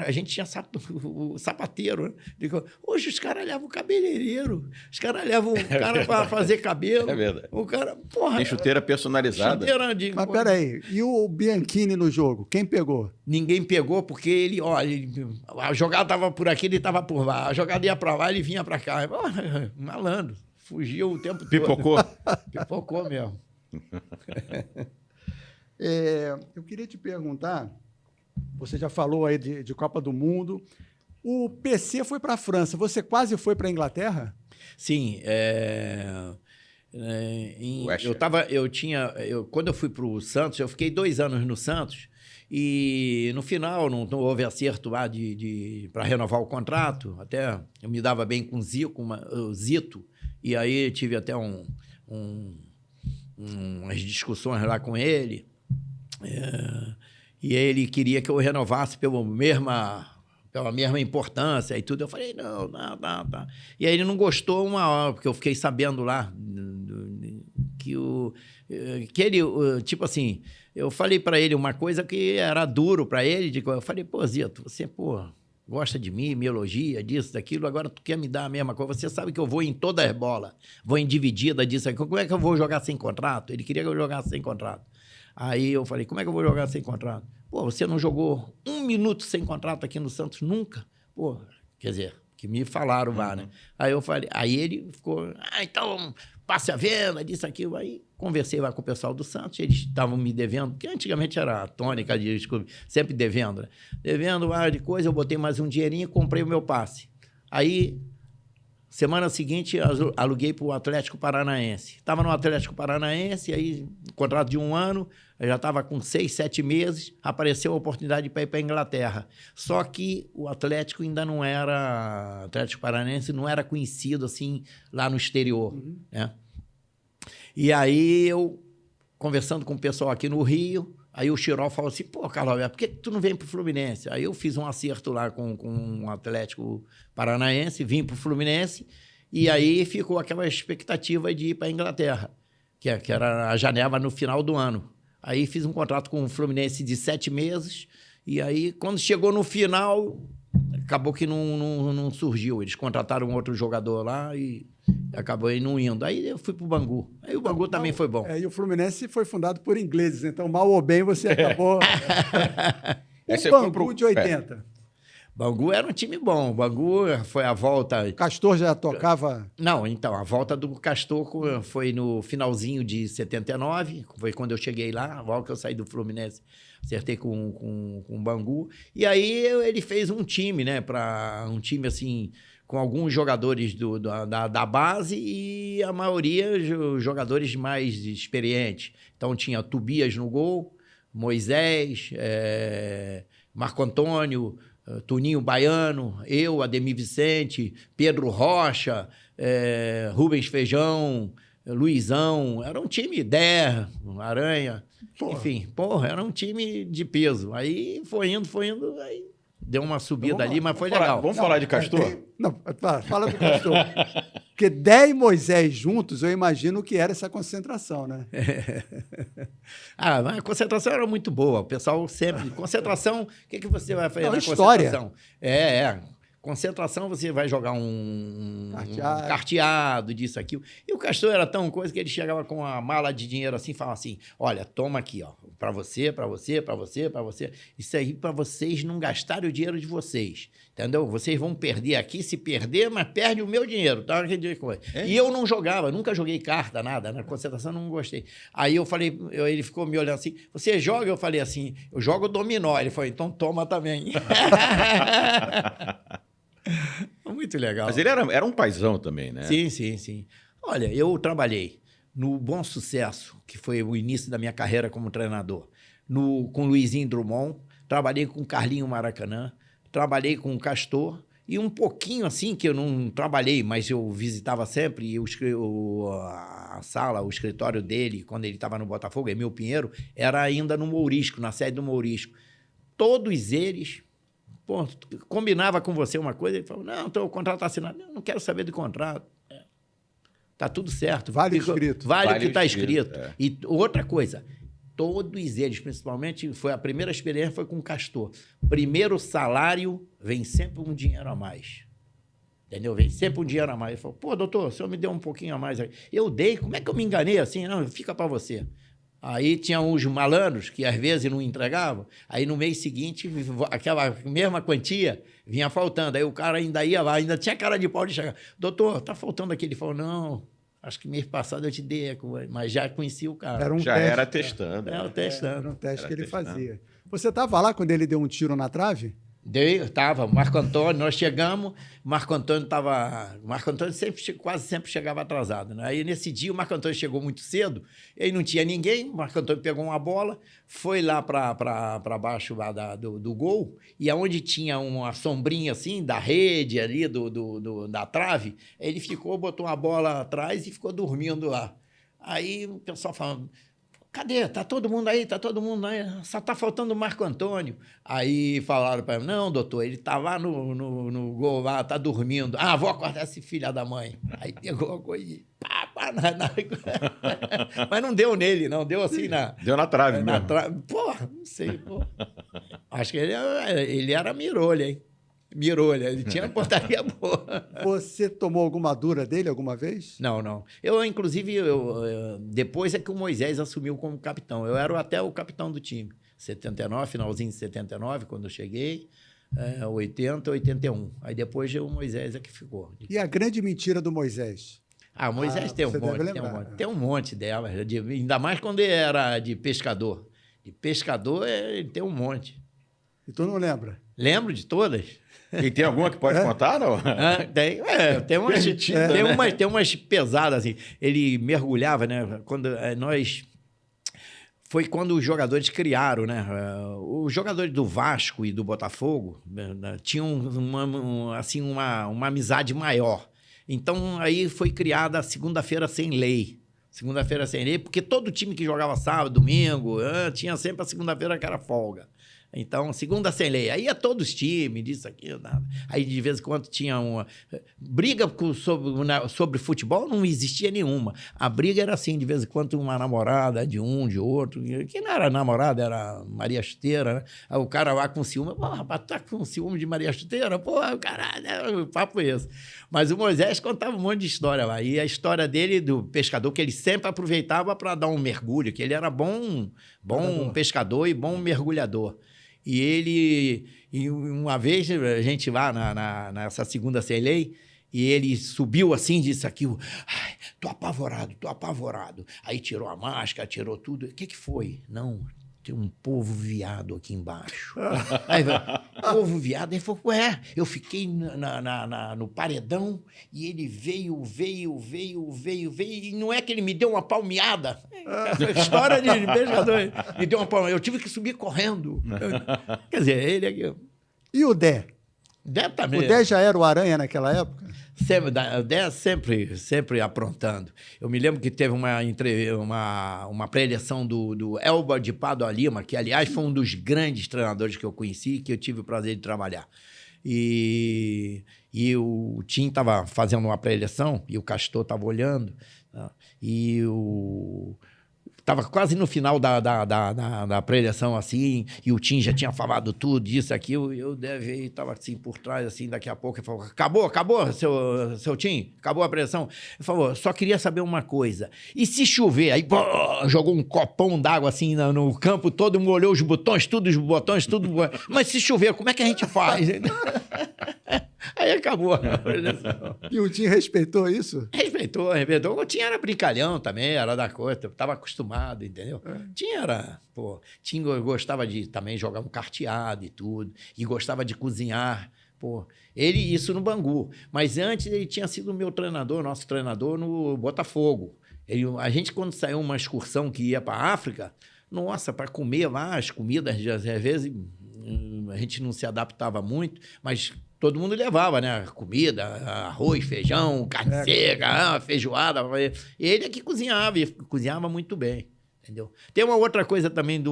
a gente tinha o sapateiro, né? Hoje os caras levam o cabeleireiro, os caras levam o cara para fazer cabelo. É verdade. O cara, porra. Tem chuteira personalizada. Mas peraí, e o Bianchini no jogo? Quem pegou? Ninguém pegou, porque a jogada estava por aqui, ele estava por lá. A jogada ia para lá, ele vinha para cá. Malandro, fugiu o tempo todo. Pipocou mesmo. Eu queria te perguntar, você já falou aí de Copa do Mundo, o PC foi para a França, você quase foi para a Inglaterra? Sim, quando eu fui para o Santos, eu fiquei 2 anos no Santos e no final não houve acerto lá para renovar o contrato. Até eu me dava bem com o Zito, e aí tive até umas discussões lá com ele. E ele queria que eu renovasse pela mesma importância e tudo. Eu falei, não. E aí ele não gostou uma hora, porque eu fiquei sabendo lá que ele, tipo assim, eu falei para ele uma coisa que era duro para ele. Eu falei, pô, Zito, você, gosta de mim, me elogia, disso, daquilo, agora tu quer me dar a mesma coisa. Você sabe que eu vou em todas as bolas, vou em dividida disso aqui. Como é que eu vou jogar sem contrato? Ele queria que eu jogasse sem contrato. Aí eu falei, como é que eu vou jogar sem contrato? Pô, você não jogou 1 minuto sem contrato aqui no Santos nunca? Pô, quer dizer, que me falaram lá, né? Aí eu falei, aí ele ficou, então passe a venda, disso, aquilo. Aí conversei lá com o pessoal do Santos, eles estavam me devendo, porque antigamente era a tônica de sempre devendo, né? Devendo lá de coisa, eu botei mais um dinheirinho e comprei o meu passe. Aí, semana seguinte, aluguei para o Atlético Paranaense. Estava no Atlético Paranaense, aí, contrato de 1 ano, eu já estava com 6, 7 meses, apareceu a oportunidade para ir para a Inglaterra. Só que o Atlético ainda não era... O Atlético Paranaense não era conhecido, assim, lá no exterior, né? E aí, eu, conversando com o pessoal aqui no Rio, aí o Chirol falou assim, pô, Carlos Alberto, por que tu não vem para o Fluminense? Aí eu fiz um acerto lá com o Atlético Paranaense, vim para o Fluminense, e aí ficou aquela expectativa de ir para a Inglaterra, que era a janela no final do ano. Aí fiz um contrato com o Fluminense de 7 meses, e aí, quando chegou no final, acabou que não surgiu. Eles contrataram um outro jogador lá e acabou aí não indo. Aí eu fui para o Bangu. Aí o Bangu também foi bom. E o Fluminense foi fundado por ingleses, então mal ou bem você acabou... O Bangu de 80. Bangu era um time bom. O Bangu foi a volta... Castor já tocava... Não, então, a volta do Castor foi no finalzinho de 79, foi quando eu cheguei lá, a volta que eu saí do Fluminense, acertei com o Bangu. E aí ele fez um time, né, um time assim, com alguns jogadores da base e a maioria jogadores mais experientes. Então tinha Tobias no gol, Moisés, Marco Antônio, Toninho Baiano, eu, Ademir Vicente, Pedro Rocha, Rubens Feijão, Luizão. Era um time, Aranha, enfim, era um time de peso. Aí foi indo, aí deu uma subida ali, mas foi legal. Vamos falar de Castor? Não, fala do Castor. Porque 10 e Moisés juntos, eu imagino que era essa concentração, né? Mas a concentração era muito boa. O pessoal sempre... Concentração, o que você vai fazer na história. Concentração? Concentração, você vai jogar um carteado, disso, aquilo. E o Castor era tão coisa que ele chegava com uma mala de dinheiro assim e falava assim, olha, toma aqui, ó, para você, para você, para você, para você. Isso aí para vocês não gastarem o dinheiro de vocês, entendeu? Vocês vão perder aqui, se perder, mas perde o meu dinheiro. Tá? E eu não jogava, nunca joguei carta, nada. Na concentração não gostei. Aí eu falei, ele ficou me olhando assim, você joga? Eu falei assim, eu jogo dominó. Ele falou, então toma também. Muito legal. Mas ele era um paizão também, né? Sim. Olha, eu trabalhei no Bom Sucesso, que foi o início da minha carreira como treinador, com Luizinho Drummond, trabalhei com Carlinho Maracanã, trabalhei com o Castor, e um pouquinho assim, que eu não trabalhei, mas eu visitava sempre, e a sala, o escritório dele, quando ele estava no Botafogo, Emil Pinheiro, era ainda no Mourisco, na sede do Mourisco. Todos eles... Pô, combinava com você uma coisa, ele falou, não, então o contrato está assinado. Não quero saber do contrato. Tá tudo certo. Vale escrito. Vale o que está escrito. E outra coisa, todos eles, principalmente, a primeira experiência foi com o Castor. Primeiro salário, vem sempre um dinheiro a mais. Entendeu? Vem sempre um dinheiro a mais. Ele falou, pô, doutor, o senhor me deu um pouquinho a mais. Eu dei, como é que eu me enganei assim? Não, fica para você. Aí tinha uns malandros que às vezes não entregavam, aí no mês seguinte, aquela mesma quantia vinha faltando. Aí o cara ainda ia lá, ainda tinha cara de pau de chegar. Doutor, tá faltando aqui. Ele falou, não, acho que mês passado eu te dei, mas já conheci o cara. Era testando. Era um teste que ele fazia. Você estava lá quando ele deu um tiro na trave? Tava, Marco Antônio, nós chegamos, Marco Antônio quase sempre chegava atrasado, né? Aí nesse dia o Marco Antônio chegou muito cedo, aí não tinha ninguém, o Marco Antônio pegou uma bola, foi lá para baixo lá do gol, e aonde tinha uma sombrinha assim, da rede ali, da trave, ele botou uma bola atrás e ficou dormindo lá. Aí o pessoal falando... Cadê? Tá todo mundo aí, só tá faltando o Marco Antônio. Aí falaram para ele, não, doutor, ele tá lá no gol, lá, tá dormindo. Ah, vou acordar esse filho da mãe. Aí pegou a coisa e mas não deu nele, não, deu assim Deu na trave mesmo. Porra, não sei, porra. Acho que ele era mirolha, hein? Mirolha, ele tinha uma portaria boa. Você tomou alguma dura dele alguma vez? Não. Inclusive, depois é que o Moisés assumiu como capitão. Eu era até o capitão do time. 79, finalzinho de 79, quando eu cheguei. 80, 81. Aí depois o Moisés é que ficou. E a grande mentira do Moisés? Ah, o Moisés tem um monte dela. Ainda mais quando ele era de pescador. De pescador, ele tem um monte. E tu não lembra? Lembro de todas. E tem alguma que pode contar, não? Tem umas pesadas, assim. Ele mergulhava, né? Foi quando os jogadores criaram, né? Os jogadores do Vasco e do Botafogo, né, tinham uma amizade maior. Então, aí foi criada a Segunda-feira Sem Lei. Segunda-feira Sem Lei, porque todo time que jogava sábado, domingo, tinha sempre a segunda-feira que era folga. Então, segunda sem lei. Aí ia todos os times, disso, aquilo, nada. Aí, de vez em quando, tinha uma... Briga sobre futebol não existia nenhuma. A briga era assim, de vez em quando, uma namorada de um, de outro. Que não era namorada, era Maria Chuteira, né? Aí o cara lá com ciúme. Pô, rapaz, tá com ciúme de Maria Chuteira? Pô, caralho, o papo é esse. Mas o Moisés contava um monte de história lá. E a história dele, do pescador, que ele sempre aproveitava para dar um mergulho, que ele era bom pescador e bom mergulhador. E uma vez, a gente lá nessa segunda sem lei, e ele subiu assim, disse aquilo, ai, tô apavorado. Aí tirou a máscara, tirou tudo. O que foi? Não, tem um povo viado aqui embaixo. Aí, povo viado. Ele falou, eu fiquei no paredão e ele veio, e não é que ele me deu uma palmeada. História de pescador. Me deu uma palmeada. Eu tive que subir correndo. Quer dizer, ele aqui... E o Dé? Dé também. O Dé já era o Aranha naquela época? O Dé sempre aprontando. Eu me lembro que teve uma pré-eleição do Elba de Pádua Lima, que, aliás, foi um dos grandes treinadores que eu conheci, que eu tive o prazer de trabalhar. E o Tim estava fazendo uma pré-eleição, e o Castor estava olhando, né? E estava quase no final da pré-eleição, assim, e o Tim já tinha falado tudo, isso, aquilo, e eu estava assim, por trás, assim, daqui a pouco, ele falou, acabou, seu Tim? Acabou a pré-eleição? Ele falou, só queria saber uma coisa, e se chover? Aí, jogou um copão d'água, assim, no campo todo, molhou os botões, tudo, mas se chover, como é que a gente faz? Aí acabou a pré-eleição. E o Tim respeitou isso? Respeitou. O Tim era brincalhão também, era da coisa, estava acostumado, entendeu? Tim gostava de também jogar um carteado e tudo, e gostava de cozinhar, isso no Bangu. Mas antes ele tinha sido nosso treinador no Botafogo. A gente, quando saiu uma excursão que ia para a África, nossa, para comer lá, as comidas, às vezes a gente não se adaptava muito, mas... Todo mundo levava, né? Comida, arroz, feijão, carne seca, feijoada. Ele é que cozinhava, e cozinhava muito bem, entendeu? Tem uma outra coisa também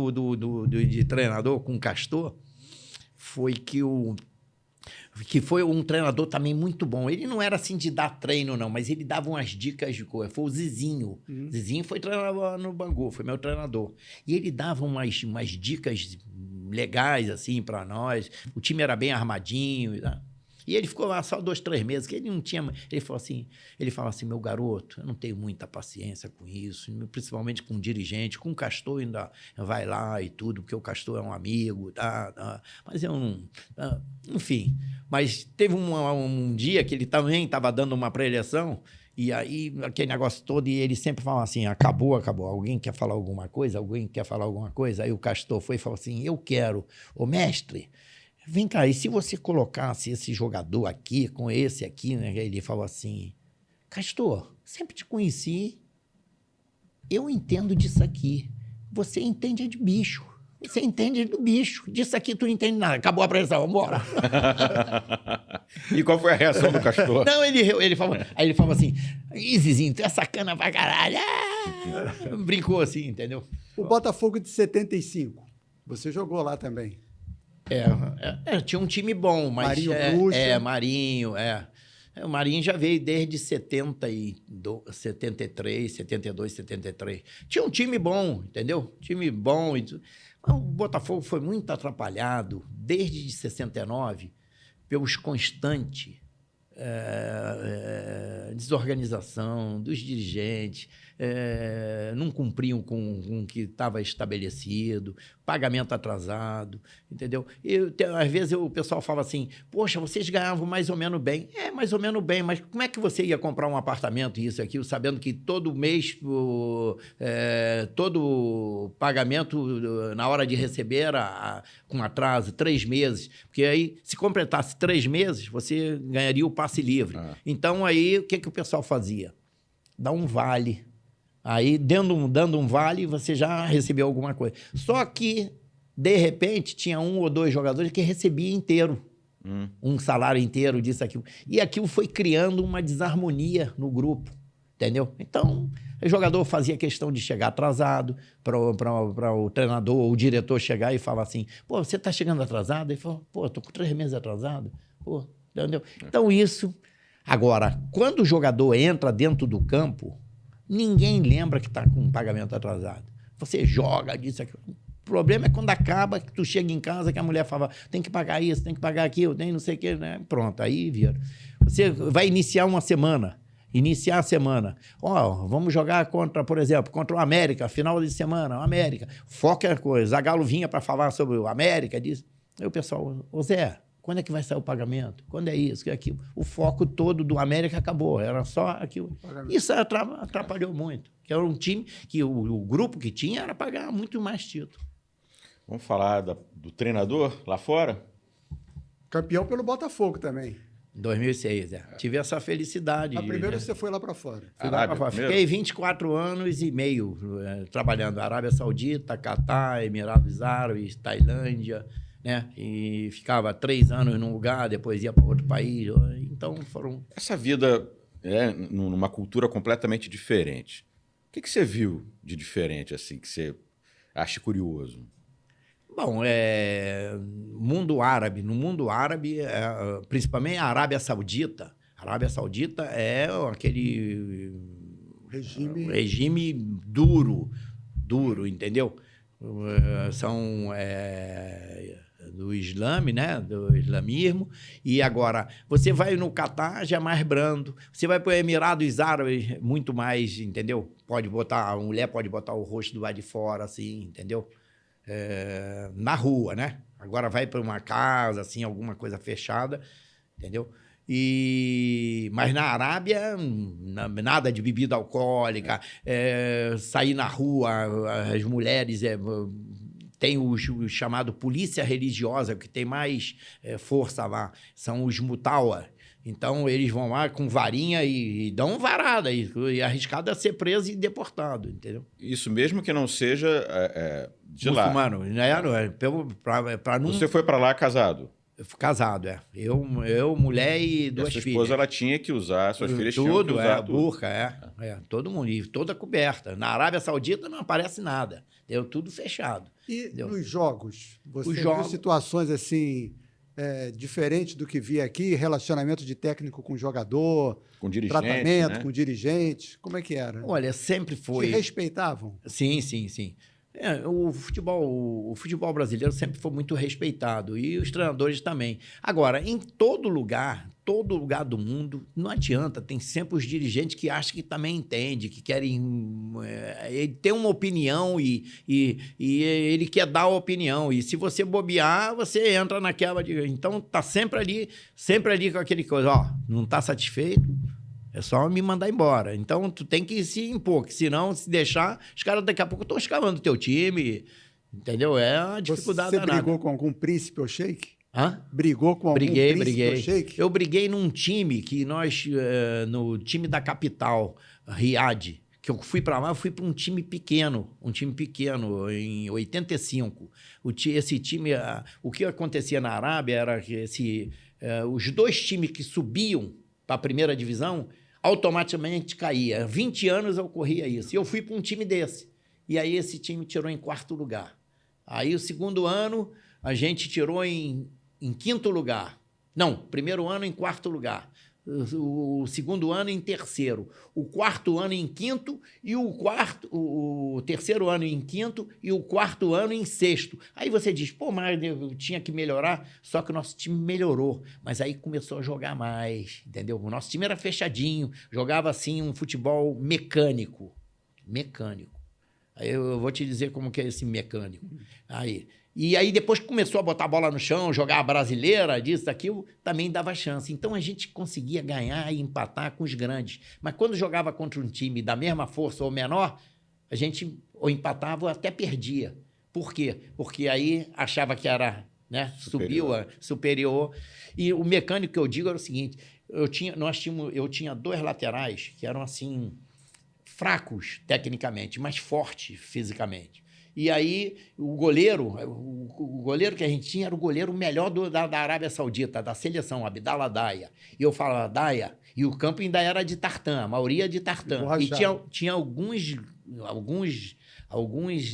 de treinador com o Castor, foi que foi um treinador também muito bom. Ele não era assim de dar treino, não, mas ele dava umas dicas de coisa. Foi o Zizinho. Zizinho foi treinador no Bangu, foi meu treinador. E ele dava umas dicas legais, assim, para nós. O time era bem armadinho. Né? E ele ficou lá só 2, 3 meses, que ele não tinha... Ele falava assim, meu garoto, eu não tenho muita paciência com isso, principalmente com dirigente, com o Castor ainda vai lá e tudo, porque o Castor é um amigo, mas eu não... enfim, mas teve um dia que ele também estava dando uma pré-eleição, e aí, aquele negócio todo, e ele sempre falava assim, acabou. Alguém quer falar alguma coisa? Aí o Castor foi e falou assim, eu quero. Ô, mestre, vem cá, e se você colocasse esse jogador aqui com esse aqui, né? Ele falou assim, Castor, sempre te conheci, eu entendo disso aqui. Você entende de bicho. Você entende do bicho. Disso aqui tu não entende nada. Acabou a pressão, vambora. E qual foi a reação do Castor? Não, ele falou, aí ele falou assim, Zizinho, tu é sacana pra caralho. Ah! Brincou assim, entendeu? O Botafogo de 75. Você jogou lá também. Tinha um time bom, mas... Marinho Bruxa. Marinho, O Marinho já veio desde 73, 72, 73. Tinha um time bom, entendeu? Time bom. O Botafogo foi muito atrapalhado desde 69 pelos constantes desorganização dos dirigentes, não cumpriam com o que estava estabelecido, pagamento atrasado, entendeu? Às vezes o pessoal fala assim, poxa, vocês ganhavam mais ou menos bem. Mais ou menos bem, mas como é que você ia comprar um apartamento e isso e aquilo, sabendo que todo mês, todo pagamento na hora de receber era com atraso, 3 meses, porque aí, se completasse 3 meses, você ganharia o passe livre. Então, aí, o que o pessoal fazia? Dá um vale. Aí, dando um vale, você já recebeu alguma coisa. Só que, de repente, tinha 1 ou 2 jogadores que recebia inteiro. Um salário inteiro disso, aquilo. E aquilo foi criando uma desarmonia no grupo, entendeu? Então, o jogador fazia questão de chegar atrasado para o treinador ou o diretor chegar e falar assim, pô, você está chegando atrasado? Ele falou, pô, estou com 3 meses atrasado. Pô, entendeu? Então, isso... Agora, quando o jogador entra dentro do campo, ninguém lembra que está com um pagamento atrasado. Você joga disso, aquilo. O problema é quando acaba, que tu chega em casa, que a mulher fala, tem que pagar isso, tem que pagar aquilo, tem não sei o quê, né? Pronto, aí vira. Você vai iniciar uma semana, iniciar a semana. Vamos jogar contra, por exemplo, contra o América, final de semana, o América. Foca a coisa. Zagallo vinha para falar sobre o América, disse. Aí o pessoal, Zé, quando é que vai sair o pagamento? Quando é isso, que é aquilo? O foco todo do América acabou, era só aquilo. Isso atrapalhou muito. Que era um time que o grupo que tinha era pagar muito mais título. Vamos falar do treinador lá fora? Campeão pelo Botafogo também. Em 2006, Tive essa felicidade. A primeira você foi lá para fora. Fiquei 24 anos e meio trabalhando. Arábia Saudita, Catar, Emirados Árabes, Tailândia... né? E ficava 3 anos num lugar, depois ia para outro país. Então, foram... Essa vida numa cultura completamente diferente. O que você viu de diferente, assim, que você acha curioso? Bom, mundo árabe. No mundo árabe, principalmente a Arábia Saudita. A Arábia Saudita é aquele regime duro, entendeu? São... do Islã, né? Do islamismo. E agora, você vai no Catar, já é mais brando. Você vai para o Emirados Árabes, muito mais, entendeu? A mulher pode botar o rosto do lado de fora, assim, entendeu? Na rua, né? Agora vai para uma casa, assim, alguma coisa fechada, entendeu? Mas na Arábia, nada de bebida alcoólica, sair na rua, as mulheres... Tem o chamado polícia religiosa, que tem mais força lá, são os mutawa. Então, eles vão lá com varinha e dão varada, e arriscado a ser preso e deportado, entendeu? Isso mesmo que não seja de muçulmano, lá. Pra não... Você foi para lá casado? Eu fui casado, Eu, mulher e 2 filhas. Sua esposa, ela tinha que usar, suas filhas tinham que usar tudo. Burca, todo mundo, e toda coberta. Na Arábia Saudita não aparece nada, deu tudo fechado. E nos jogos? Você viu situações assim, diferentes do que via aqui? Relacionamento de técnico com jogador, com dirigente, tratamento, né? Com dirigente, como é que era? Olha, sempre foi... Te respeitavam? Sim. O futebol brasileiro sempre foi muito respeitado, e os treinadores também. Agora, em todo lugar do mundo, não adianta, tem sempre os dirigentes que acham que também entendem, que querem... ele tem uma opinião e ele quer dar a opinião, e se você bobear, você entra naquela... Então, tá sempre ali com aquele coisa, não tá satisfeito... É só me mandar embora. Então, tu tem que se impor, que senão, se deixar, os caras daqui a pouco estão escalando o teu time, entendeu? É uma dificuldade danada. Você brigou com algum príncipe ou sheik? Hã? Brigou com algum príncipe ou sheik? Eu briguei num time que nós, no time da capital, Riad, que eu fui para lá, eu fui para um time pequeno, em 85. Esse time, o que acontecia na Arábia era que os dois times que subiam para a primeira divisão, automaticamente caía. 20 anos ocorria isso. E eu fui para um time desse. E aí esse time tirou em 4º lugar. Aí o segundo ano, a gente tirou em 5º lugar. Não, primeiro ano em 4º lugar. O segundo ano em 3º, o 4º ano em 5º e o terceiro ano em 5º e o 4º ano em 6º. Aí você diz, pô, mas eu tinha que melhorar, só que o nosso time melhorou, mas aí começou a jogar mais, entendeu? O nosso time era fechadinho, jogava assim um futebol mecânico. Aí eu vou te dizer como que é esse mecânico. E aí, depois que começou a botar a bola no chão, jogar a brasileira, disso, daquilo, também dava chance. Então, a gente conseguia ganhar e empatar com os grandes. Mas quando jogava contra um time da mesma força ou menor, a gente ou empatava ou até perdia. Por quê? Porque aí achava que era, né, superior. E o mecânico que eu digo era o seguinte, eu tinha 2 laterais que eram, assim, fracos tecnicamente, mas fortes fisicamente. E aí, o goleiro que a gente tinha era o goleiro melhor da Arábia Saudita, da seleção, Abdallah Daya. E eu falava Daya, e o campo ainda era de tartan, a maioria de tartan. E tinha alguns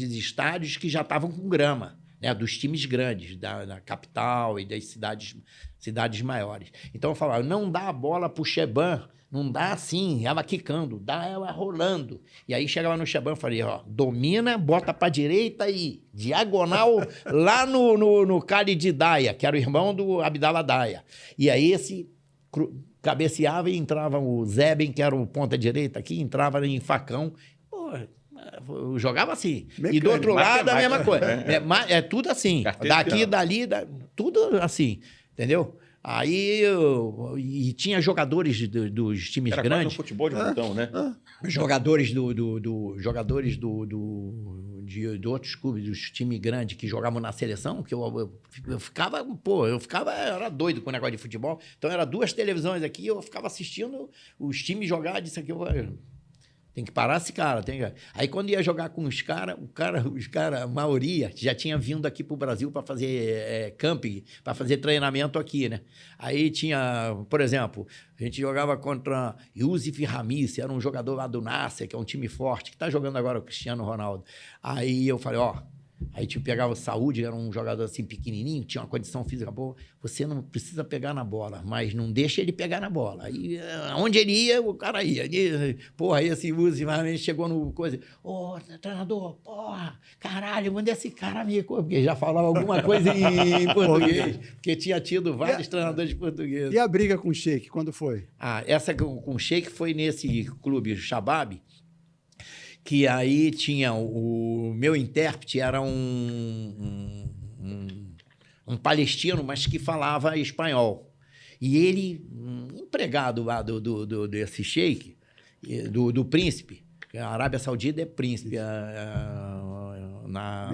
estádios que já estavam com grama, né, dos times grandes, da capital e das cidades maiores. Então, eu falava, não dá a bola para o Sheban, não dá assim, ela quicando, dá ela rolando. E aí chegava no Sheban e falei, ó, domina, bota pra direita e diagonal lá no Khalid Daya, que era o irmão do Abdallah Daya. E aí esse cabeceava e entrava o Zeben, que era o ponta direita aqui, entrava em facão. Pô, eu jogava assim. Mecânico, e do outro lado a mesma coisa. É tudo assim. Daqui, dali, tudo assim. Entendeu? Aí, e tinha jogadores dos times grandes. Era quase um futebol de montão, né? Jogadores de outros clubes, dos times grandes que jogavam na seleção, que eu ficava, era doido com o negócio de futebol. Então, era 2 televisões aqui, eu ficava assistindo os times jogar, disse aqui, tem que parar esse cara. Aí, quando ia jogar com os caras, a maioria já tinha vindo aqui para o Brasil para fazer camping, para fazer treinamento aqui, né? Aí tinha, por exemplo, a gente jogava contra Yusuf Ramiz, era um jogador lá do Nasser, que é um time forte, que está jogando agora o Cristiano Ronaldo. Aí eu falei, aí te pegava o Saúde, era um jogador assim pequenininho, tinha uma condição física boa. Você não precisa pegar na bola, mas não deixa ele pegar na bola. Aí, onde ele ia, o cara ia. Aí esse Uzi chegou no coisa. Treinador, caralho, manda esse cara me... Porque já falava alguma coisa em português. Porque tinha tido vários treinadores portugueses. E a briga com o Sheik, quando foi? Essa com o Sheik foi nesse clube Shabab, que aí tinha o meu intérprete, era um palestino, mas que falava espanhol. E ele, empregado lá desse sheik, do príncipe, a Arábia Saudita é príncipe, na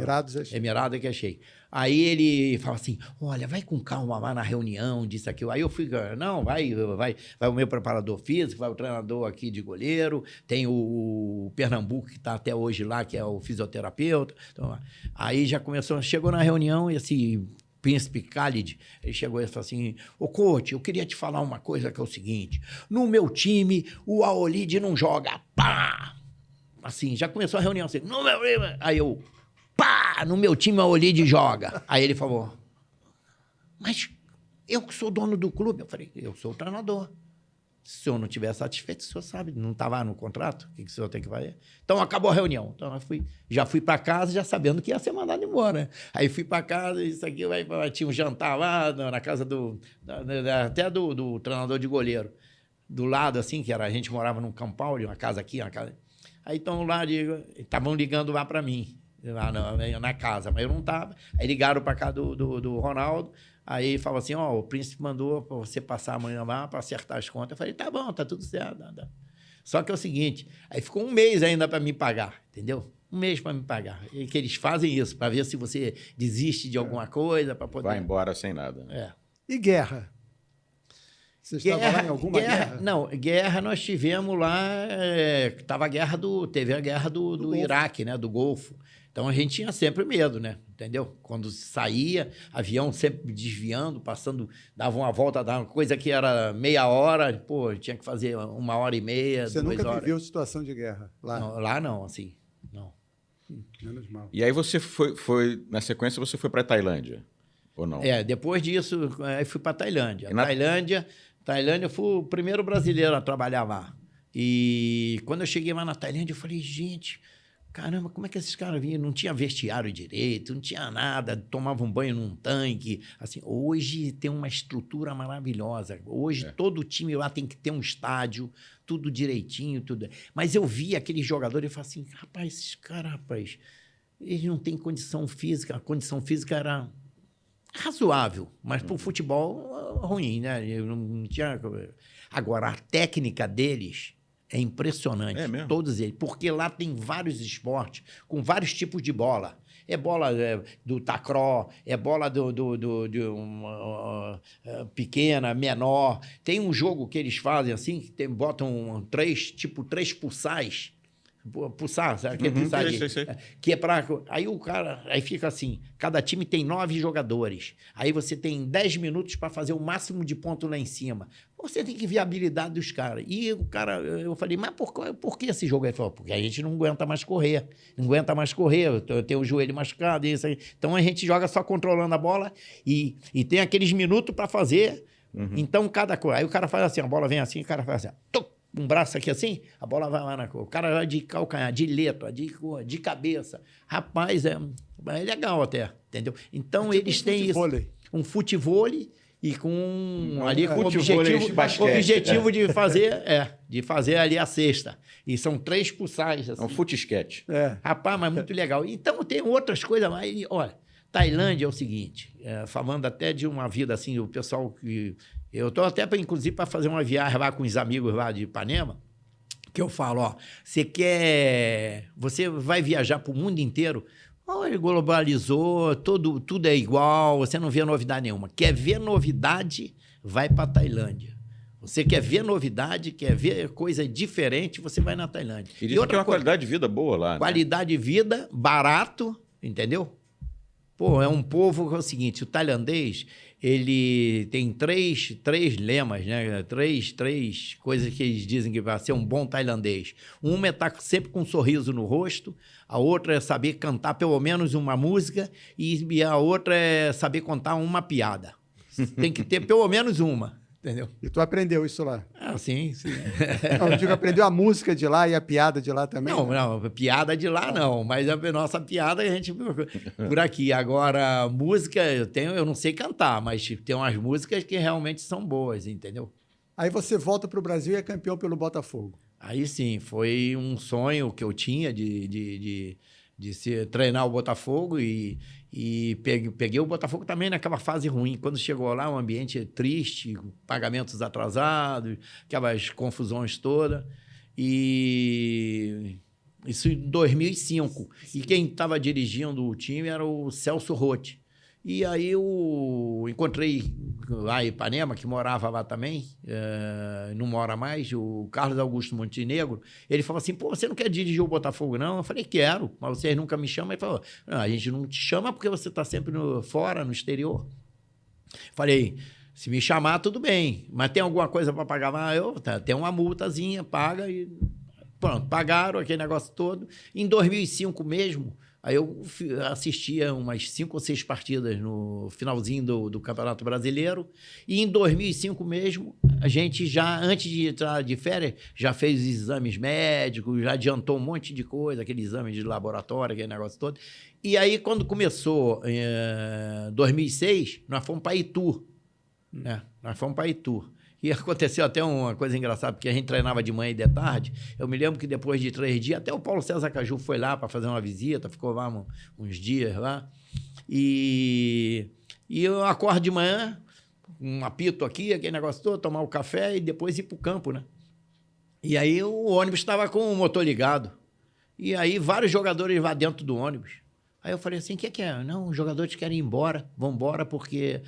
Emirados é que é sheik. Aí ele fala assim, olha, vai com calma lá na reunião, disso, aquilo. Aí eu fui, não, vai o meu preparador físico, vai o treinador aqui de goleiro, tem o Pernambuco, que está até hoje lá, que é o fisioterapeuta. Então, aí já chegou na reunião, esse príncipe Khalid, ele chegou e falou assim, coach, eu queria te falar uma coisa que é o seguinte, no meu time, o Aolid não joga, pá! Assim, já começou a reunião, assim, no meu time, aí eu... Pá! No meu time, a Olide joga. Aí ele falou, mas eu que sou dono do clube. Eu falei, eu sou o treinador. Se o senhor não estiver satisfeito, o senhor sabe, não estava no contrato, o que o senhor tem que fazer? Então, acabou a reunião. Então, já fui para casa, já sabendo que ia ser mandado embora. Aí fui para casa, isso aqui, tinha um jantar lá na casa até do treinador de goleiro. Do lado, assim, que era, a gente morava num São Paulo, uma casa aqui, uma casa... Aí estão lá, estavam ligando lá para mim. Lá na casa, mas eu não estava. Aí ligaram para cá do Ronaldo, aí falou assim, o príncipe mandou para você passar amanhã lá para acertar as contas. Eu falei, tá bom, tá tudo certo. Só que é o seguinte, aí ficou 1 mês ainda para me pagar, entendeu? Um mês para me pagar. E que eles fazem isso, para ver se você desiste de alguma coisa, para poder... Vai embora sem nada. É. E guerra? Você estava lá em alguma guerra? Não, guerra nós tivemos lá, teve a guerra do Iraque, né, do Golfo. Então a gente tinha sempre medo, né? Entendeu? Quando saía, avião sempre desviando, passando, dava uma volta, dava uma coisa que era meia hora, pô, tinha que fazer 1h30, Você 2 nunca horas. viveu situação de guerra lá? Não, lá não, assim, não. Menos mal. E aí você na sequência, você foi para a Tailândia, ou não? Depois disso, aí fui para Tailândia. E na- Tailândia, eu fui o primeiro brasileiro a trabalhar lá. E quando eu cheguei lá na Tailândia, eu falei, gente, caramba, como é que esses caras vinham? Não tinha vestiário direito, não tinha nada, tomavam banho num tanque. Assim, hoje tem uma estrutura maravilhosa. Hoje todo time lá tem que ter um estádio, tudo direitinho, tudo. Mas eu vi aqueles jogadores e falei assim, rapaz, esses caras, rapaz, eles não têm condição física. A condição física era razoável, mas para o futebol ruim, né? Eu não tinha... Agora, a técnica deles é impressionante. É mesmo? Todos eles. Porque lá tem vários esportes com vários tipos de bola. É bola do tacró, é bola pequena, menor. Tem um jogo que eles fazem assim, que botam três pulsais. Pulsar, sabe? Aquele pulsar sei. que é para... Aí o cara... Aí fica assim, cada time tem 9 jogadores. Aí você tem 10 minutos para fazer o máximo de ponto lá em cima. Você tem que ver a habilidade dos caras. E o cara... Eu falei, mas por que esse jogo? Ele falou, porque a gente não aguenta mais correr. Não aguenta mais correr. Eu tenho o joelho machucado. Isso aí. Então a gente joga só controlando a bola e tem aqueles minutos para fazer. Então cada coisa... Aí o cara faz assim, a bola vem assim, o cara faz assim, tuc, um braço aqui assim, a bola vai lá o cara vai de calcanhar, de letra, de cabeça. Rapaz, é legal até, entendeu? Então eles têm isso. Um futevôlei e com ali com o objetivo de fazer ali a cesta. E são 3 pulsais. Assim. É um fute-esquete. Rapaz, mas muito legal. Então tem outras coisas mais. Olha, Tailândia é o seguinte, falando até de uma vida assim, o pessoal que... Eu estou até, inclusive, para fazer uma viagem lá com os amigos lá de Ipanema, que eu falo, ó, você vai viajar para o mundo inteiro, ele globalizou, tudo é igual, você não vê novidade nenhuma. Quer ver novidade, vai para a Tailândia. Você quer ver novidade, quer ver coisa diferente, você vai na Tailândia. E diz que tem uma qualidade de vida boa lá, né? Qualidade de vida, barato, entendeu? Pô, é um povo que é o seguinte, o tailandês, ele tem três lemas, né? Três coisas que eles dizem que vai ser um bom tailandês. Uma é estar sempre com um sorriso no rosto, a outra é saber cantar pelo menos uma música e a outra é saber contar uma piada. Tem que ter pelo menos uma, entendeu? E tu aprendeu isso lá? Ah, sim. Não, eu digo, aprendeu a música de lá e a piada de lá também? Não, piada de lá não, mas a nossa piada a gente por aqui. Agora, música, eu não sei cantar, mas tem umas músicas que realmente são boas, entendeu? Aí você volta para o Brasil e é campeão pelo Botafogo. Aí sim, foi um sonho que eu tinha de treinar o Botafogo e peguei o Botafogo também naquela fase ruim. Quando chegou lá, um ambiente triste, pagamentos atrasados, aquelas confusões todas. E isso em 2005. E quem estava dirigindo o time era o Celso Rotti. E aí eu encontrei lá em Ipanema, que morava lá também, não mora mais, o Carlos Augusto Montenegro. Ele falou assim, pô, você não quer dirigir o Botafogo, não? Eu falei, quero, mas vocês nunca me chamam. Ele falou, não, a gente não te chama porque você está sempre fora, no exterior. Falei, se me chamar, tudo bem, mas tem alguma coisa para pagar lá? Tem uma multazinha, paga e... Pronto, pagaram aquele negócio todo. Em 2005 mesmo, aí eu assistia umas 5 ou 6 partidas no finalzinho do Campeonato Brasileiro. E em 2005 mesmo, a gente já, antes de entrar de férias, já fez os exames médicos, já adiantou um monte de coisa, aquele exame de laboratório, aquele negócio todo. E aí, quando começou em 2006, nós fomos para Itu. Né? Nós fomos para Itu. E aconteceu até uma coisa engraçada, porque a gente treinava de manhã e de tarde. Eu me lembro que depois de 3 dias, até o Paulo César Caju foi lá para fazer uma visita, ficou lá uns dias lá. E eu acordo de manhã, um apito aqui, aquele negócio todo, tomar o café e depois ir para o campo, né? E aí o ônibus estava com o motor ligado. E aí vários jogadores lá dentro do ônibus. Aí eu falei assim, o que é? Não, os jogadores querem ir embora, vão embora porque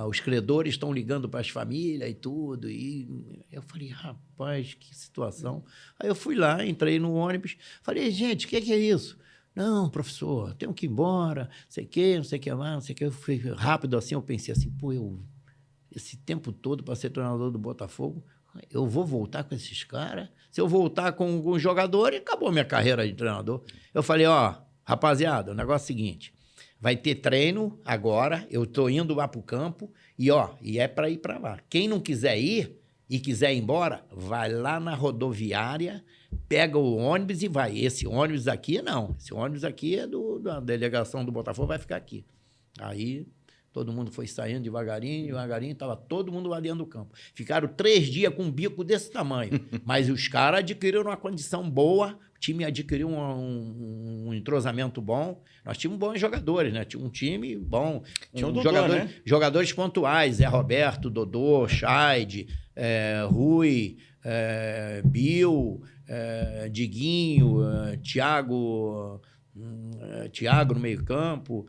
os credores estão ligando para as famílias e tudo. E eu falei, rapaz, que situação. Aí eu fui lá, entrei no ônibus, falei, gente, o que é isso? Não, professor, tenho que ir embora, não sei o que lá, não sei o que. Eu fui rápido assim, eu pensei assim, pô, esse tempo todo para ser treinador do Botafogo, eu vou voltar com esses caras? Se eu voltar com um jogador, acabou minha carreira de treinador. Eu falei, rapaziada, o negócio é o seguinte, vai ter treino agora, eu tô indo lá pro campo e é para ir para lá. Quem não quiser ir e quiser ir embora, vai lá na rodoviária, pega o ônibus e vai. Esse ônibus aqui não, esse ônibus aqui é da delegação do Botafogo, vai ficar aqui. Aí todo mundo foi saindo devagarinho, estava todo mundo lá dentro do campo. Ficaram 3 dias com um bico desse tamanho, mas os caras adquiriram uma condição boa, o time adquiriu um entrosamento bom. Nós tínhamos bons jogadores, né? Tinha um time bom. Tinha Dodô, né? Jogadores pontuais, Zé Roberto, Dodô, Chaide, Rui, Bill, Diguinho, Thiago no meio-campo,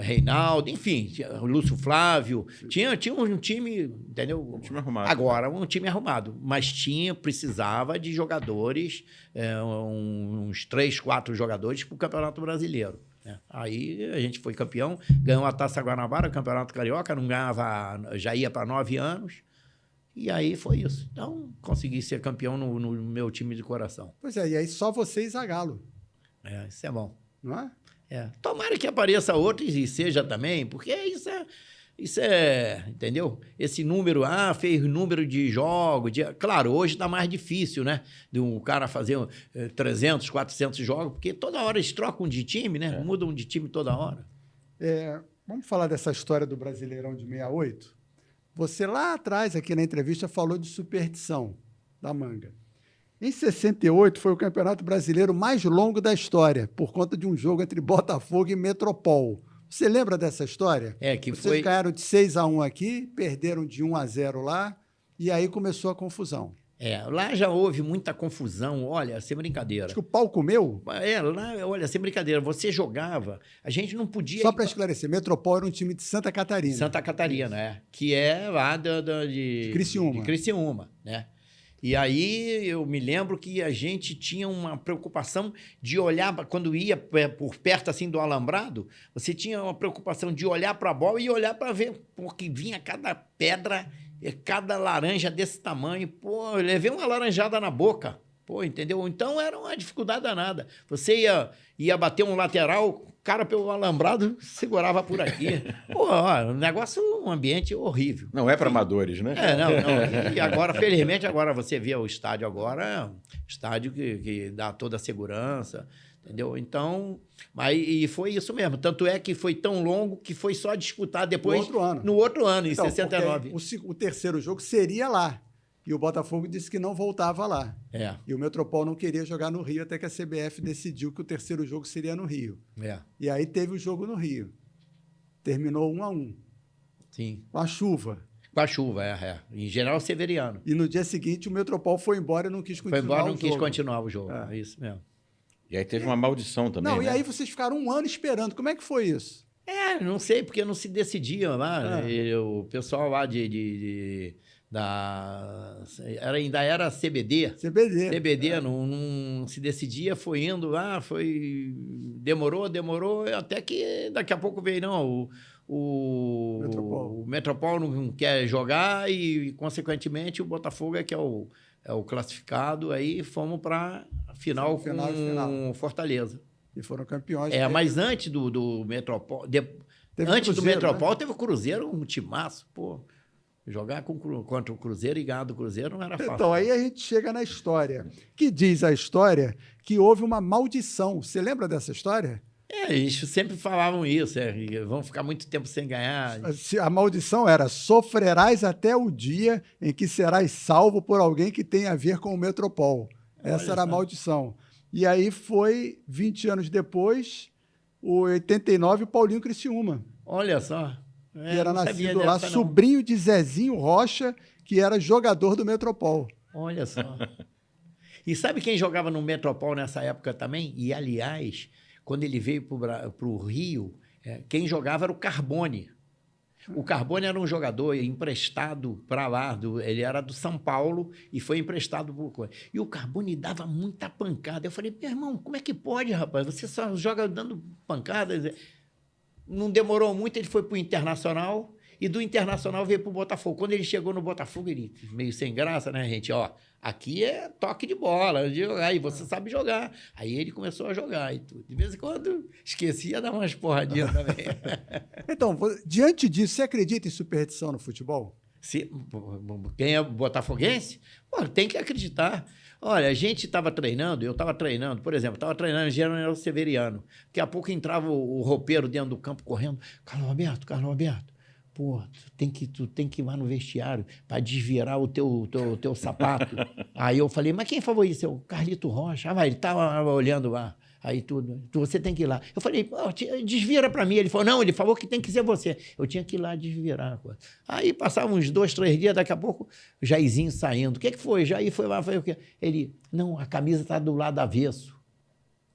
Reinaldo, enfim, Lúcio Flávio. Tinha um time, entendeu? Um time arrumado. Agora, um time arrumado. Mas precisava de jogadores, uns 3, 4 jogadores para o Campeonato Brasileiro. Né? Aí a gente foi campeão, ganhou a Taça Guanabara, Campeonato Carioca, não ganhava, já ia para 9 anos. E aí foi isso. Então, consegui ser campeão no meu time de coração. Pois é, e aí só você e Zagallo. Isso é bom. Não é? Tomara que apareça outros e seja também, porque isso é, entendeu? Esse número, fez número de jogos. Claro, hoje está mais difícil, né? De um cara fazer 300, 400 jogos, porque toda hora eles trocam de time, né? Mudam de time toda hora. Vamos falar dessa história do Brasileirão de 68? Você lá atrás, aqui na entrevista, falou de superstição da Manga. Em 68, foi o campeonato brasileiro mais longo da história, por conta de um jogo entre Botafogo e Metropol. Você lembra dessa história? Vocês ganharam de 6-1 aqui, perderam de 1-0 lá, e aí começou a confusão. Lá já houve muita confusão, olha, sem brincadeira. Acho que o pau comeu? Lá, olha, sem brincadeira, você jogava, a gente não podia... Só para esclarecer, Metropol era um time de Santa Catarina. Santa Catarina, que é lá de Criciúma. De Criciúma, né? E aí eu me lembro que a gente tinha uma preocupação de olhar, quando ia por perto assim do alambrado, você tinha uma preocupação de olhar para a bola e olhar para ver, porque vinha cada pedra, cada laranja desse tamanho. Pô, eu levei uma laranjada na boca, pô, entendeu? Então era uma dificuldade danada. Você ia bater um lateral, o cara pelo alambrado segurava por aqui. Pô, um negócio, um ambiente horrível. Não é para amadores, né? Não. E agora, felizmente, agora você vê o estádio agora, estádio que dá toda a segurança, entendeu? Então, e foi isso mesmo. Tanto é que foi tão longo que foi só disputar depois... No outro ano, em 69. O terceiro jogo seria lá. E o Botafogo disse que não voltava lá. E o Metropol não queria jogar no Rio, até que a CBF decidiu que o terceiro jogo seria no Rio. E aí teve o jogo no Rio. Terminou 1-1. Sim. Com a chuva. Com a chuva, Em General Severiano. E no dia seguinte o Metropol foi embora e não quis continuar o jogo. Foi embora e não quis continuar o jogo. É isso mesmo. E aí teve uma maldição também, e aí vocês ficaram 1 ano esperando. Como é que foi isso? Não sei, porque não se decidiam lá. O pessoal lá ainda era CBD. CBD não se decidia, foi indo lá, demorou, até que daqui a pouco veio, o Metropol não quer jogar e, consequentemente, o Botafogo que é o classificado, aí fomos para a final com Fortaleza. E foram campeões. Mas antes do Metropol... Antes do Metropol, né? Teve o Cruzeiro, um timaço, pô. Jogar contra o Cruzeiro e ganhar do Cruzeiro não era fácil. Então, aí a gente chega na história. Que diz a história que houve uma maldição. Você lembra dessa história? Eles sempre falavam isso. Vão ficar muito tempo sem ganhar. A maldição era: sofrerás até o dia em que serás salvo por alguém que tenha a ver com o Metropol. Essa era a maldição. E aí foi, 20 anos depois, o 89, o Paulinho Criciúma. Olha só. Que era nascido lá, sobrinho de Zezinho Rocha, que era jogador do Metropol. Olha só. E sabe quem jogava no Metropol nessa época também? E, aliás, quando ele veio para o Rio, quem jogava era o Carbone. O Carbone era um jogador emprestado para lá, ele era do São Paulo e foi emprestado por... E o Carbone dava muita pancada. Eu falei, meu irmão, como é que pode, rapaz? Você só joga dando pancada. Não demorou muito, ele foi para o Internacional e do Internacional veio para o Botafogo. Quando ele chegou no Botafogo, ele meio sem graça, né, gente? Ó, aqui é toque de bola, de jogar, e você sabe jogar. Aí ele começou a jogar e tudo. De vez em quando esquecia, dava umas porradinhas também. Então, diante disso, você acredita em superstição no futebol? Quem é botafoguense? Pô, tem que acreditar. Olha, a gente estava treinando, eu estava treinando, por exemplo, estava treinando em General Severiano. Daqui a pouco entrava o roupeiro dentro do campo correndo. Carlos Alberto, pô, tu tem que ir lá no vestiário para desvirar o teu sapato. Aí eu falei, mas quem falou isso? O Carlito Rocha. Ah, ele estava olhando lá. Aí você tem que ir lá. Eu falei, desvira para mim. Ele falou, não, ele falou que tem que ser você. Eu tinha que ir lá desvirar. Aí passavam uns 2, 3 dias, daqui a pouco, o Jairzinho saindo. O que foi? Jair foi lá, foi o quê? Ele, não, a camisa está do lado avesso.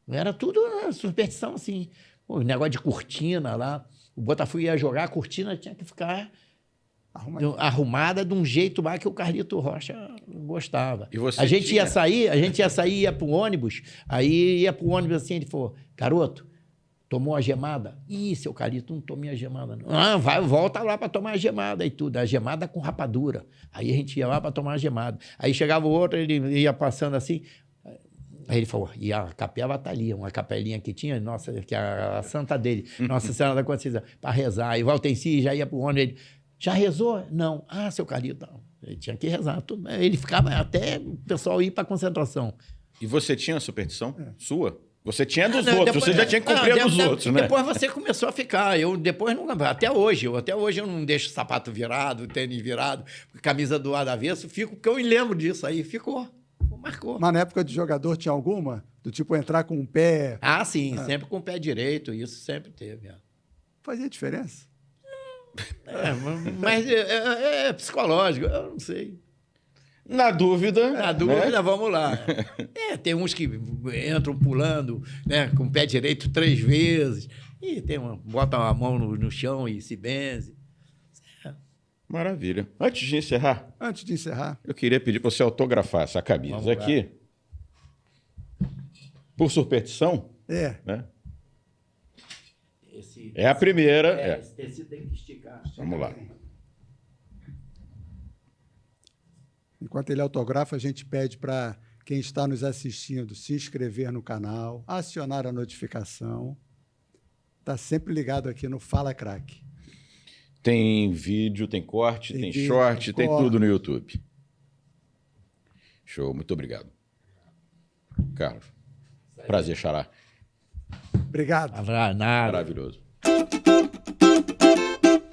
Era tudo superstição, assim. O negócio de cortina lá. O Botafogo ia jogar, a cortina tinha que ficar arrumada de um jeito lá que o Carlito Rocha gostava. E você a gente ia sair, ia para o ônibus, aí ia para o ônibus assim, ele falou, garoto, tomou a gemada? Ih, seu Carlito, não tomei a gemada, não. Ah, volta lá para tomar a gemada e tudo. A gemada com rapadura. Aí a gente ia lá para tomar a gemada. Aí chegava o outro, ele ia passando assim. Aí ele falou, e a capela está ali, uma capelinha que tinha, nossa, que a santa dele, Nossa Senhora da Conceição, para rezar. E o Valtenci já ia para o ônibus, ele, já rezou? Não. Ah, seu Carlito, não. Ele tinha que rezar. Tudo. Ele ficava até o pessoal ir para a concentração. E você tinha superstição sua? Você tinha dos outros, você já tinha que cumprir a dos outros, né? Depois você começou a ficar. Eu depois não. Até hoje eu não deixo sapato virado, tênis virado, camisa do lado avesso, fico, porque eu me lembro disso aí. Ficou. Marcou. Mas na época de jogador tinha alguma? Do tipo entrar com o pé? Ah, sim, sempre com o pé direito, isso sempre teve. Fazia diferença? Mas é psicológico, eu não sei. Na dúvida. Na dúvida, vamos lá. Tem uns que entram pulando, né, com o pé direito 3 vezes, e botam a mão no chão e se benze. Maravilha. Antes de encerrar, eu queria pedir para você autografar essa camisa aqui. Por superstição. Né? É a primeira. Esse tecido tem que esticar. Vamos lá. Enquanto ele autografa, a gente pede para quem está nos assistindo se inscrever no canal, acionar a notificação. Está sempre ligado aqui no Fala Craque. Tem vídeo, tem corte, tem short, tem tudo no YouTube. Show, muito obrigado. Carlos, prazer, xará. Obrigado. Nada. Maravilhoso.